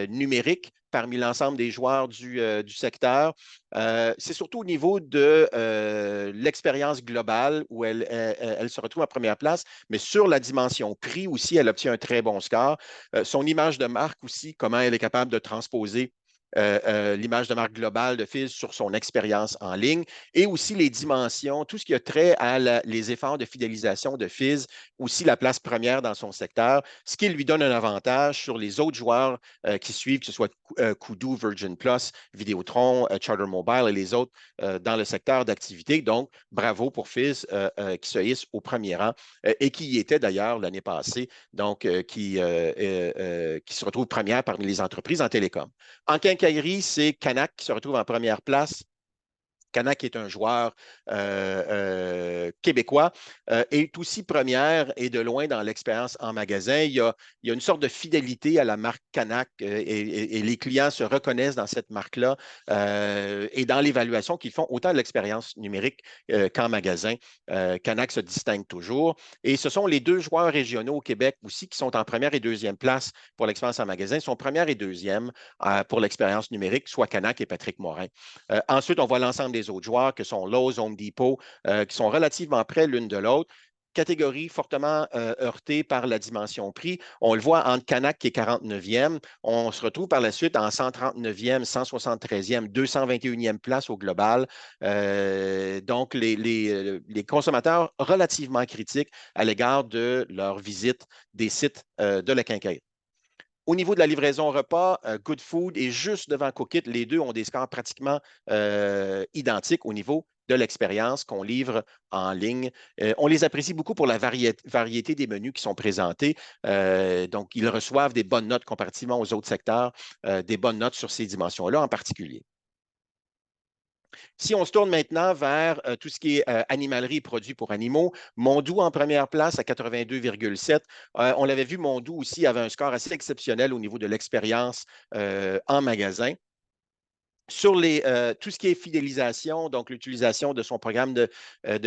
numérique parmi l'ensemble des joueurs du secteur. C'est surtout au niveau de l'expérience globale où elle se retrouve en première place, mais sur la dimension prix aussi, elle obtient un très bon score. Son image de marque aussi, comment elle est capable de transposer l'image de marque globale de Fizz sur son expérience en ligne et aussi les dimensions, tout ce qui a trait à les efforts de fidélisation de Fizz, aussi la place première dans son secteur, ce qui lui donne un avantage sur les autres joueurs qui suivent, que ce soit Kudu, Virgin Plus, Vidéotron, Charter Mobile et les autres dans le secteur d'activité. Donc, bravo pour Fizz qui se hisse au premier rang et qui y était d'ailleurs l'année passée, donc qui se retrouve première parmi les entreprises en télécom. En quincaillerie, c'est Canac qui se retrouve en première place. Canac est un joueur québécois, est aussi première et de loin dans l'expérience en magasin. Il y a une sorte de fidélité à la marque Canac et les clients se reconnaissent dans cette marque-là et dans l'évaluation qu'ils font, autant de l'expérience numérique qu'en magasin. Canac se distingue toujours. Et ce sont les deux joueurs régionaux au Québec aussi qui sont en première et deuxième place pour l'expérience en magasin. Ils sont première et deuxième pour l'expérience numérique, soit Canac et Patrick Morin. Ensuite, on voit l'ensemble des autres joueurs que sont Lowe's, Home Depot, qui sont relativement près l'une de l'autre. Catégorie fortement heurtée par la dimension prix. On le voit entre Canac qui est 49e. On se retrouve par la suite en 139e, 173e, 221e place au global. Donc, les consommateurs relativement critiques à l'égard de leur visite des sites de la quincaillerie. Au niveau de la livraison repas, Good Food est juste devant Cookit. Les deux ont des scores pratiquement identiques au niveau de l'expérience qu'on livre en ligne. On les apprécie beaucoup pour la variété des menus qui sont présentés. Donc, ils reçoivent des bonnes notes comparativement aux autres secteurs, des bonnes notes sur ces dimensions-là en particulier. Si on se tourne maintenant vers tout ce qui est animalerie et produits pour animaux, Mondou en première place à 82,7. On l'avait vu, Mondou aussi avait un score assez exceptionnel au niveau de l'expérience en magasin. Sur tout ce qui est fidélisation, donc l'utilisation de son programme de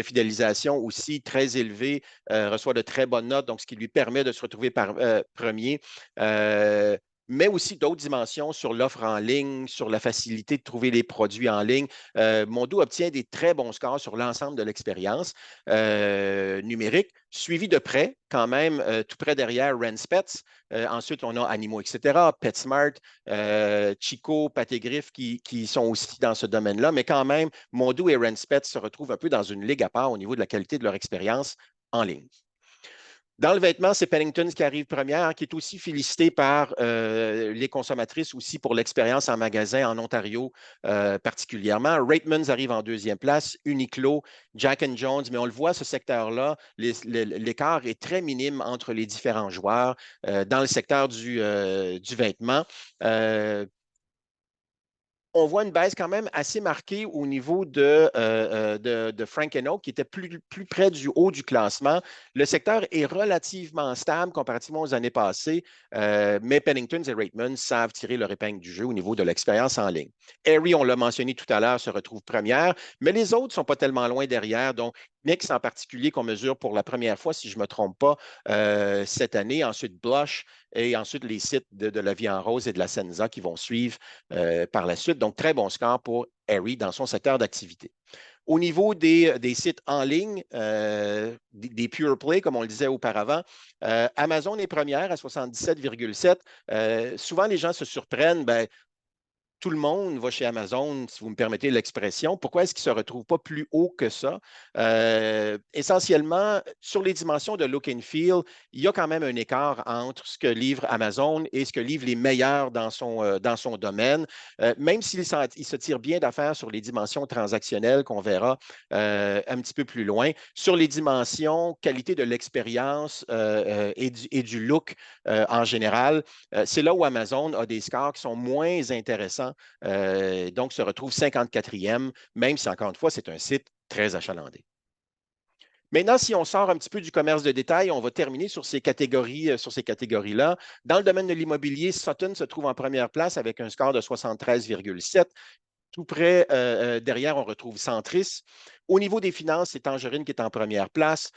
fidélisation aussi très élevé, reçoit de très bonnes notes, donc ce qui lui permet de se retrouver premier. Mais aussi d'autres dimensions sur l'offre en ligne, sur la facilité de trouver les produits en ligne. Mondo obtient des très bons scores sur l'ensemble de l'expérience numérique, suivi de près, quand même, tout près derrière Renspets. Ensuite, on a Animaux, etc., PetSmart, Chico, Patégriffe qui sont aussi dans ce domaine-là, mais quand même, Mondo et Renspets se retrouvent un peu dans une ligue à part au niveau de la qualité de leur expérience en ligne. Dans le vêtement, c'est Penningtons qui arrive première, qui est aussi félicité par les consommatrices aussi pour l'expérience en magasin en Ontario particulièrement. Ratemans arrive en deuxième place, Uniqlo, Jack & Jones, mais on le voit, ce secteur-là, l'écart est très minime entre les différents joueurs dans le secteur du vêtement. On voit une baisse quand même assez marquée au niveau de Frank & Oak, qui était plus près du haut du classement. Le secteur est relativement stable comparativement aux années passées, mais Penningtons et Ratemans savent tirer leur épingle du jeu au niveau de l'expérience en ligne. Aerie, on l'a mentionné tout à l'heure, se retrouve première, mais les autres ne sont pas tellement loin derrière. Donc, Mix en particulier qu'on mesure pour la première fois, si je ne me trompe pas, cette année. Ensuite, Blush et ensuite les sites de La Vie en Rose et de la Senza qui vont suivre par la suite. Donc, très bon score pour Aerie dans son secteur d'activité. Au niveau des sites en ligne, des pure play, comme on le disait auparavant, Amazon est première à 77,7. Souvent, les gens se surprennent. Tout le monde va chez Amazon, si vous me permettez l'expression. Pourquoi est-ce qu'il ne se retrouve pas plus haut que ça? Essentiellement, sur les dimensions de look and feel, il y a quand même un écart entre ce que livre Amazon et ce que livrent les meilleurs dans son domaine. Même s'il se tire bien d'affaires sur les dimensions transactionnelles qu'on verra un petit peu plus loin, sur les dimensions qualité de l'expérience et du look en général, c'est là où Amazon a des scores qui sont moins intéressants. Donc, se retrouve 54e, même si, encore une fois, c'est un site très achalandé. Maintenant, si on sort un petit peu du commerce de détail, on va terminer sur ces catégories-là. Dans le domaine de l'immobilier, Sutton se trouve en première place avec un score de 73,7. Tout près derrière, on retrouve Centris. Au niveau des finances, c'est Tangerine qui est en première place.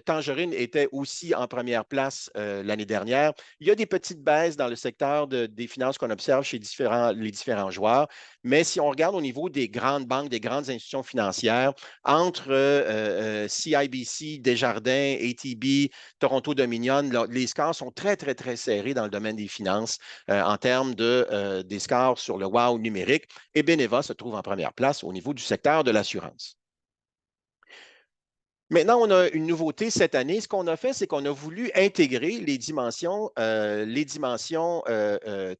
Tangerine était aussi en première place l'année dernière. Il y a des petites baisses dans le secteur des finances qu'on observe chez les différents joueurs. Mais si on regarde au niveau des grandes banques, des grandes institutions financières, entre CIBC, Desjardins, ATB, Toronto Dominion, les scores sont très, très, très serrés dans le domaine des finances en termes des scores sur le wow numérique. Et Beneva se trouve en première place au niveau du secteur de l'assurance. Maintenant, on a une nouveauté cette année. Ce qu'on a fait, c'est qu'on a voulu intégrer les dimensions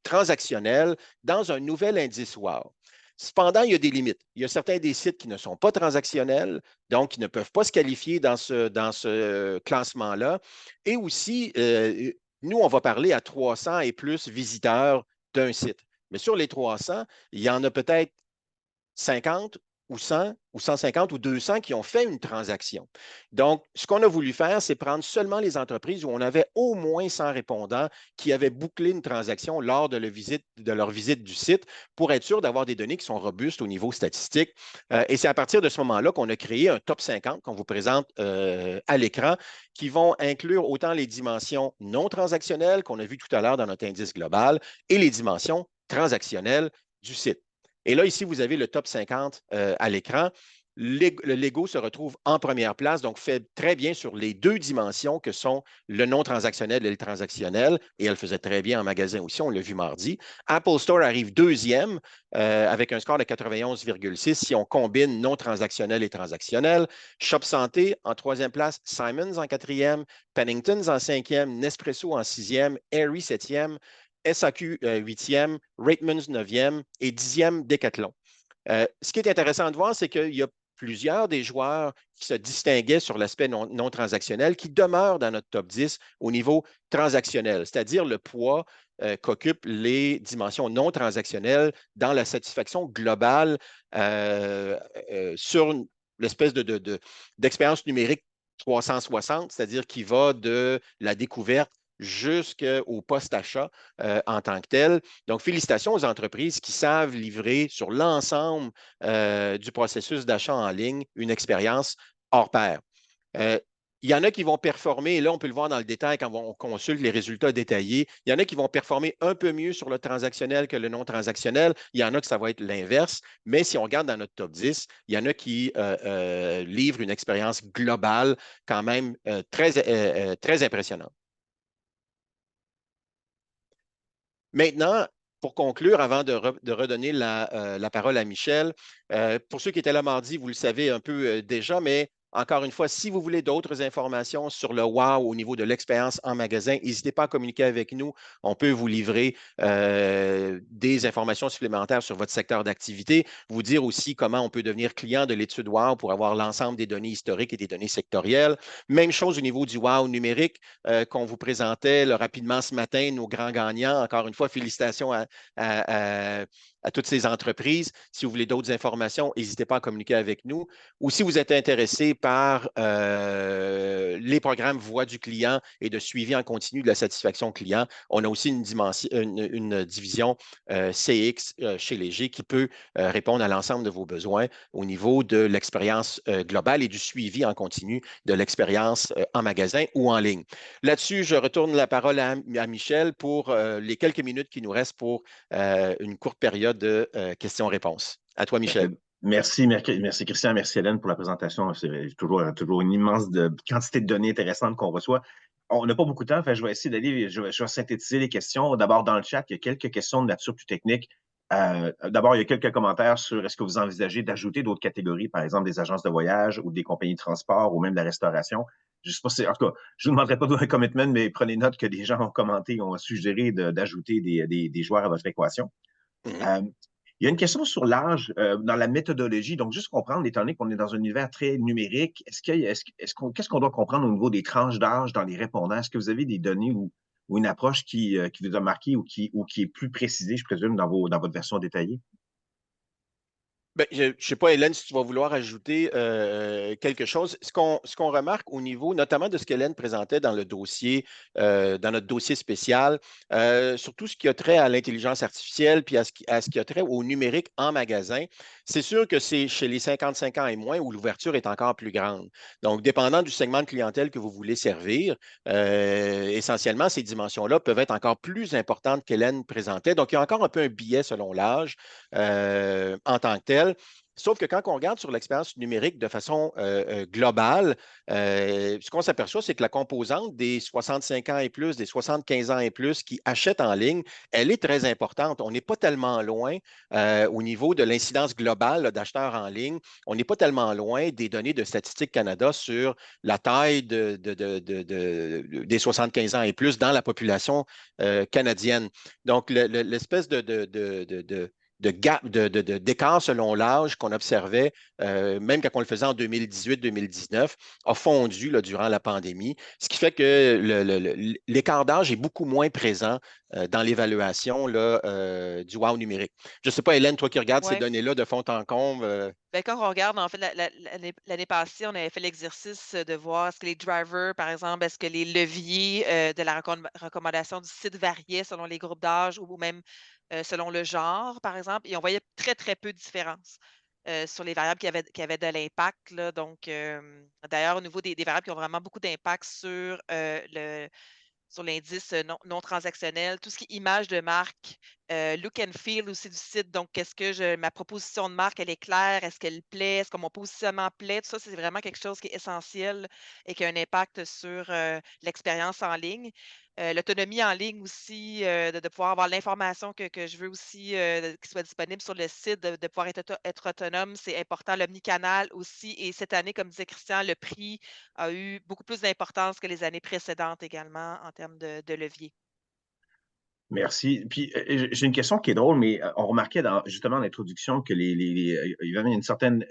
transactionnelles dans un nouvel indice WOW. Cependant, il y a des limites. Il y a certains des sites qui ne sont pas transactionnels, donc qui ne peuvent pas se qualifier dans ce classement-là. Et aussi, nous, on va parler à 300 et plus visiteurs d'un site. Mais sur les 300, il y en a peut-être 50 ou 100 ou 150 ou 200 qui ont fait une transaction. Donc, ce qu'on a voulu faire, c'est prendre seulement les entreprises où on avait au moins 100 répondants qui avaient bouclé une transaction lors de leur visite du site pour être sûr d'avoir des données qui sont robustes au niveau statistique. Et c'est à partir de ce moment-là qu'on a créé un top 50 qu'on vous présente à l'écran qui vont inclure autant les dimensions non transactionnelles qu'on a vues tout à l'heure dans notre indice global et les dimensions transactionnelles du site. Et là, ici, vous avez le top 50 à l'écran. Le Lego se retrouve en première place, donc fait très bien sur les deux dimensions que sont le non transactionnel et le transactionnel. Et elle faisait très bien en magasin aussi, on l'a vu mardi. Apple Store arrive deuxième avec un score de 91,6 si on combine non transactionnel et transactionnel. Shop Santé en troisième place, Simons en quatrième, Penningtons en cinquième, Nespresso en sixième, Aerie septième, SAQ 8e, Ratemans 9e et 10e Decathlon. Ce qui est intéressant de voir, c'est qu'il y a plusieurs des joueurs qui se distinguaient sur l'aspect non transactionnel qui demeurent dans notre top 10 au niveau transactionnel, c'est-à-dire le poids qu'occupent les dimensions non transactionnelles dans la satisfaction globale sur l'espèce d'expérience numérique 360, c'est-à-dire qui va de la découverte jusqu'au post-achat en tant que tel. Donc, félicitations aux entreprises qui savent livrer sur l'ensemble du processus d'achat en ligne une expérience hors pair. Il y en a qui vont performer, et là, on peut le voir dans le détail quand on consulte les résultats détaillés. Il y en a qui vont performer un peu mieux sur le transactionnel que le non transactionnel. Il y en a que ça va être l'inverse. Mais si on regarde dans notre top 10, il y en a qui livrent une expérience globale quand même très impressionnante. Maintenant, pour conclure, avant de redonner la parole à Michel, pour ceux qui étaient là mardi, vous le savez un peu déjà, mais encore une fois, si vous voulez d'autres informations sur le wow au niveau de l'expérience en magasin, n'hésitez pas à communiquer avec nous. On peut vous livrer des informations supplémentaires sur votre secteur d'activité, vous dire aussi comment on peut devenir client de l'étude wow pour avoir l'ensemble des données historiques et des données sectorielles. Même chose au niveau du wow numérique qu'on vous présentait rapidement ce matin, nos grands gagnants. Encore une fois, félicitations à toutes ces entreprises. Si vous voulez d'autres informations, n'hésitez pas à communiquer avec nous. Ou si vous êtes intéressé par les programmes Voix du client et de suivi en continu de la satisfaction client, on a aussi une division CX chez Léger qui peut répondre à l'ensemble de vos besoins au niveau de l'expérience globale et du suivi en continu de l'expérience en magasin ou en ligne. Là-dessus, je retourne la parole à Michel pour les quelques minutes qui nous restent pour une courte période de questions-réponses. À toi, Michel. Merci Christian, merci Hélène pour la présentation. C'est toujours une immense quantité de données intéressantes qu'on reçoit. On n'a pas beaucoup de temps, je vais essayer d'aller, je vais synthétiser les questions. D'abord, dans le chat, il y a quelques questions de nature plus technique. D'abord, il y a quelques commentaires sur est-ce que vous envisagez d'ajouter d'autres catégories, par exemple des agences de voyage ou des compagnies de transport ou même de la restauration. Je sais pas si, en tout cas, je ne vous demanderai pas de un commitment, mais prenez note que des gens ont commenté, ont suggéré d'ajouter des joueurs à votre équation. Il y a une question sur l'âge dans la méthodologie. Donc, juste comprendre, étant donné qu'on est dans un univers très numérique, qu'est-ce qu'on doit comprendre au niveau des tranches d'âge dans les répondants? Est-ce que vous avez des données ou une approche qui vous a marqué ou qui est plus précisée, je présume, dans votre version détaillée? Ben, je ne sais pas, Hélène, si tu vas vouloir ajouter quelque chose. Ce qu'on remarque au niveau, notamment de ce qu'Hélène présentait dans le dossier, dans notre dossier spécial, surtout ce qui a trait à l'intelligence artificielle puis à ce qui a trait au numérique en magasin, c'est sûr que c'est chez les 55 ans et moins où l'ouverture est encore plus grande. Donc, dépendant du segment de clientèle que vous voulez servir, essentiellement, ces dimensions-là peuvent être encore plus importantes qu'Hélène présentait. Donc, il y a encore un peu un biais selon l'âge en tant que tel. Sauf que quand on regarde sur l'expérience numérique de façon globale, ce qu'on s'aperçoit, c'est que la composante des 65 ans et plus, des 75 ans et plus qui achètent en ligne, elle est très importante. On n'est pas tellement loin au niveau de l'incidence globale d'acheteurs en ligne. On n'est pas tellement loin des données de Statistique Canada sur la taille des 75 ans et plus dans la population canadienne. Donc, l'espèce d'écart selon l'âge qu'on observait, même quand on le faisait en 2018-2019, a fondu là, durant la pandémie, ce qui fait que l'écart d'âge est beaucoup moins présent dans l'évaluation du wow numérique. Je ne sais pas, Hélène, toi qui regardes ces Ouais. données-là de fond en comble. Ben, quand on regarde, en fait, l'année passée, on avait fait l'exercice de voir est-ce que les drivers, par exemple, est-ce que les leviers de la recommandation du site variaient selon les groupes d'âge ou même selon le genre, par exemple, et on voyait très, très peu de différence sur les variables qui avaient de l'impact, là. Donc, d'ailleurs, au niveau des variables qui ont vraiment beaucoup d'impact sur l'indice non transactionnel, tout ce qui est image de marque, look and feel aussi du site. Donc, est-ce que ma proposition de marque, elle est claire? Est-ce qu'elle plaît? Est-ce que mon positionnement plaît? Tout ça, c'est vraiment quelque chose qui est essentiel et qui a un impact sur l'expérience en ligne. L'autonomie en ligne aussi, de pouvoir avoir l'information que je veux aussi qui soit disponible sur le site, de pouvoir être autonome, c'est important. L'omnicanal aussi. Et cette année, comme disait Christian, le prix a eu beaucoup plus d'importance que les années précédentes également en termes de levier. Merci. Puis, j'ai une question qui est drôle, mais on remarquait justement en introduction que il y avait une certaine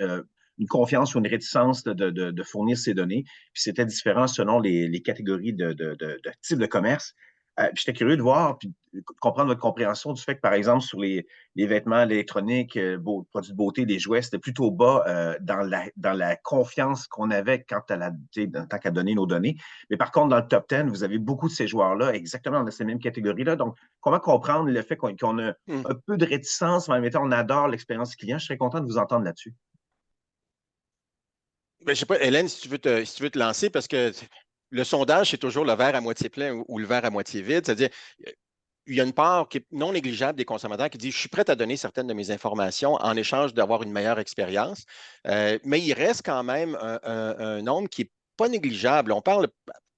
une confiance ou une réticence de fournir ces données. Puis, c'était différent selon les catégories de type de commerce. Puis j'étais curieux de voir, puis de comprendre votre compréhension du fait que, par exemple, sur les vêtements électroniques, produits de beauté, les jouets, c'était plutôt bas dans la confiance qu'on avait tant qu'à donner nos données. Mais par contre, dans le top 10, vous avez beaucoup de ces joueurs-là exactement dans ces mêmes catégories-là. Donc, comment comprendre le fait qu'on a Hmm. un peu de réticence, mais en même temps, on adore l'expérience client? Je serais content de vous entendre là-dessus. Ben, je sais pas, Hélène, si tu veux te lancer, parce que le sondage, c'est toujours le verre à moitié plein ou le verre à moitié vide. C'est-à-dire, il y a une part qui est non négligeable des consommateurs qui dit, je suis prêt à donner certaines de mes informations en échange d'avoir une meilleure expérience. Mais il reste quand même un nombre qui n'est pas négligeable. On parle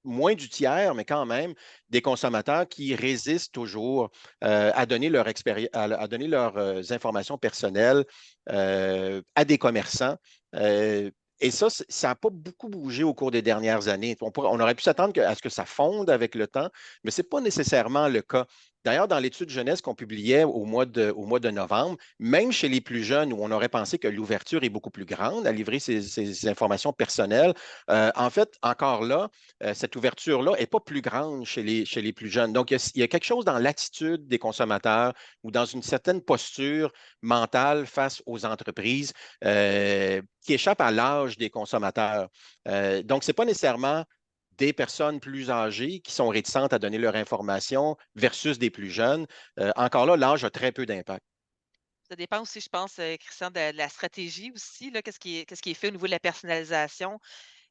moins du tiers, mais quand même des consommateurs qui résistent toujours à donner leur à donner leurs informations personnelles à des commerçants. Euh, et ça n'a pas beaucoup bougé au cours des dernières années. On aurait pu s'attendre à ce que ça fonde avec le temps, mais ce n'est pas nécessairement le cas. D'ailleurs, dans l'étude jeunesse qu'on publiait au mois de novembre, même chez les plus jeunes, où on aurait pensé que l'ouverture est beaucoup plus grande à livrer ces informations personnelles, en fait, encore là, cette ouverture-là n'est pas plus grande chez les plus jeunes. Donc, il y a quelque chose dans l'attitude des consommateurs ou dans une certaine posture mentale face aux entreprises qui échappe à l'âge des consommateurs. Donc, ce n'est pas nécessairement des personnes plus âgées qui sont réticentes à donner leur information versus des plus jeunes. Encore là, l'âge a très peu d'impact. Ça dépend aussi, je pense, Christian, de la stratégie aussi, là, qu'est-ce qui est fait au niveau de la personnalisation.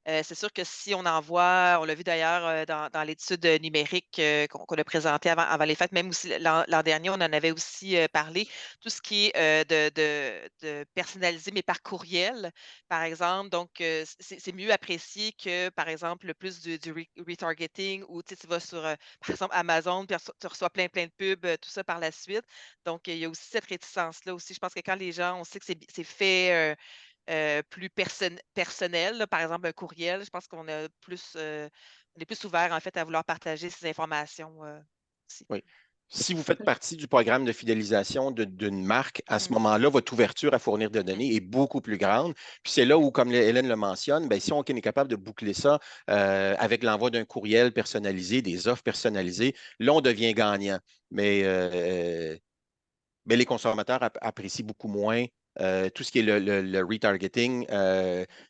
C'est sûr que si on envoie, on l'a vu d'ailleurs dans l'étude numérique qu'on a présentée avant les fêtes, même aussi l'an dernier, on en avait aussi parlé, tout ce qui est de personnaliser, mais par courriel, par exemple. Donc, c'est mieux apprécié que, par exemple, le plus du retargeting où tu vas sur, par exemple, Amazon, puis tu reçois plein de pubs, tout ça par la suite. Donc, il y a aussi cette réticence-là aussi. Je pense que quand les gens, on sait que c'est fait. Plus personnel, là, par exemple un courriel. Je pense on est plus ouvert en fait à vouloir partager ces informations, aussi. Oui. Si vous faites partie du programme de fidélisation d'une marque, à ce Mmh. moment-là, votre ouverture à fournir de données est beaucoup plus grande. Puis c'est là où, comme Hélène le mentionne, bien, si on est capable de boucler ça avec l'envoi d'un courriel personnalisé, des offres personnalisées, là, on devient gagnant. Mais les consommateurs apprécient beaucoup moins tout ce qui est le retargeting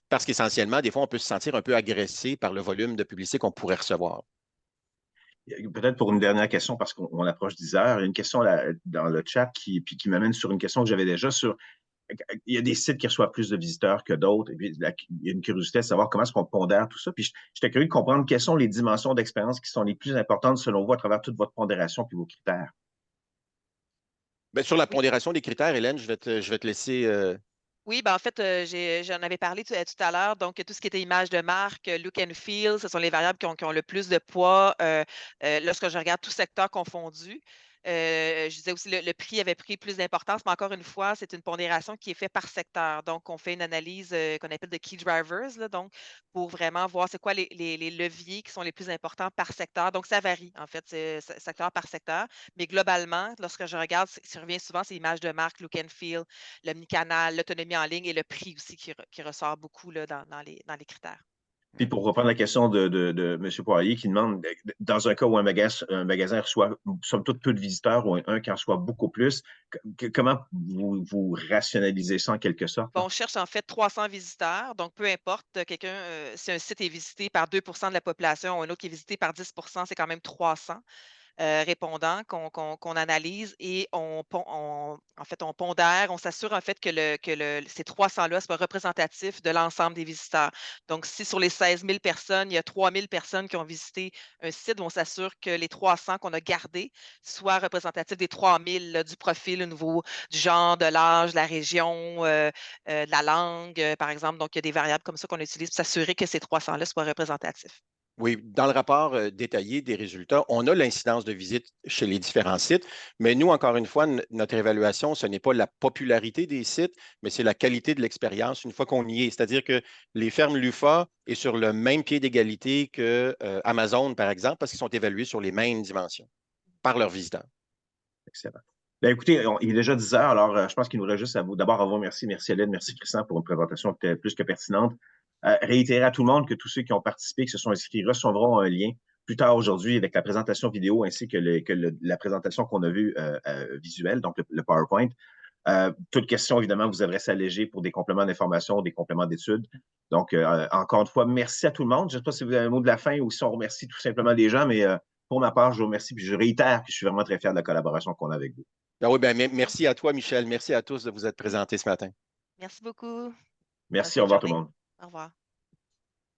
parce qu'essentiellement, des fois, on peut se sentir un peu agressé par le volume de publicité qu'on pourrait recevoir. Peut-être pour une dernière question, parce qu'on approche 10 heures, il y a une question dans le chat qui m'amène sur une question que j'avais déjà sur. Il y a des sites qui reçoivent plus de visiteurs que d'autres. Et puis, il y a une curiosité de savoir comment est-ce qu'on pondère tout ça. Puis, j'étais curieux de comprendre quelles sont les dimensions d'expérience qui sont les plus importantes selon vous à travers toute votre pondération et vos critères. Bien, sur la Oui. pondération des critères, Hélène, je vais te laisser. Oui, ben, en fait, j'en avais parlé tout à l'heure. Donc, tout ce qui était image de marque, look and feel, ce sont les variables qui ont le plus de poids lorsque je regarde tout secteur confondu. Je disais aussi le prix avait pris plus d'importance, mais encore une fois, c'est une pondération qui est faite par secteur. Donc, on fait une analyse qu'on appelle de key drivers, là, donc pour vraiment voir c'est quoi les leviers qui sont les plus importants par secteur. Donc, ça varie, en fait, c'est secteur par secteur. Mais globalement, lorsque je regarde, ce qui revient souvent, c'est image de marque, look and feel, l'omnicanal, l'autonomie en ligne et le prix aussi qui ressort beaucoup là, dans les critères. Puis pour reprendre la question de M. Poirier qui demande, dans un cas où un magasin reçoit, somme toute, peu de visiteurs ou un qui en reçoit beaucoup plus, comment vous rationalisez ça en quelque sorte, Bon, là? on cherche en fait 300 visiteurs, donc peu importe, si un site est visité par 2% de la population ou un autre qui est visité par 10%, c'est quand même 300. Répondants qu'on analyse et en fait, on pondère, on s'assure en fait que ces 300-là soient représentatifs de l'ensemble des visiteurs. Donc, si sur les 16 000 personnes, il y a 3 000 personnes qui ont visité un site, on s'assure que les 300 qu'on a gardés soient représentatifs des 3 000 là, du profil au niveau du genre, de l'âge, de la région, de la langue, par exemple. Donc, il y a des variables comme ça qu'on utilise pour s'assurer que ces 300-là soient représentatifs. Oui, dans le rapport détaillé des résultats, on a l'incidence de visite chez les différents sites, mais nous, encore une fois, notre évaluation, ce n'est pas la popularité des sites, mais c'est la qualité de l'expérience une fois qu'on y est. C'est-à-dire que les fermes LUFA est sur le même pied d'égalité que Amazon, par exemple, parce qu'ils sont évalués sur les mêmes dimensions par leurs visiteurs. Excellent. Ben, écoutez, il est déjà 10 heures, alors je pense qu'il nous reste juste à vous. D'abord, à vous remercier. Merci Hélène, merci Christian pour une présentation plus que pertinente. Réitérer à tout le monde que tous ceux qui ont participé, qui se sont inscrits, recevront un lien plus tard aujourd'hui avec la présentation vidéo ainsi que, la présentation qu'on a vue visuelle, donc le PowerPoint. Toute question, évidemment, vous adressez à Léger pour des compléments d'information, des compléments d'études. Donc, encore une fois, merci à tout le monde. Je ne sais pas si vous avez un mot de la fin ou si on remercie tout simplement les gens, mais pour ma part, je vous remercie puis je réitère que je suis vraiment très fier de la collaboration qu'on a avec vous. Ben oui, merci à toi, Michel. Merci à tous de vous être présentés ce matin. Merci beaucoup. Bonne Merci, fin au de revoir tout le journée. monde. Au revoir.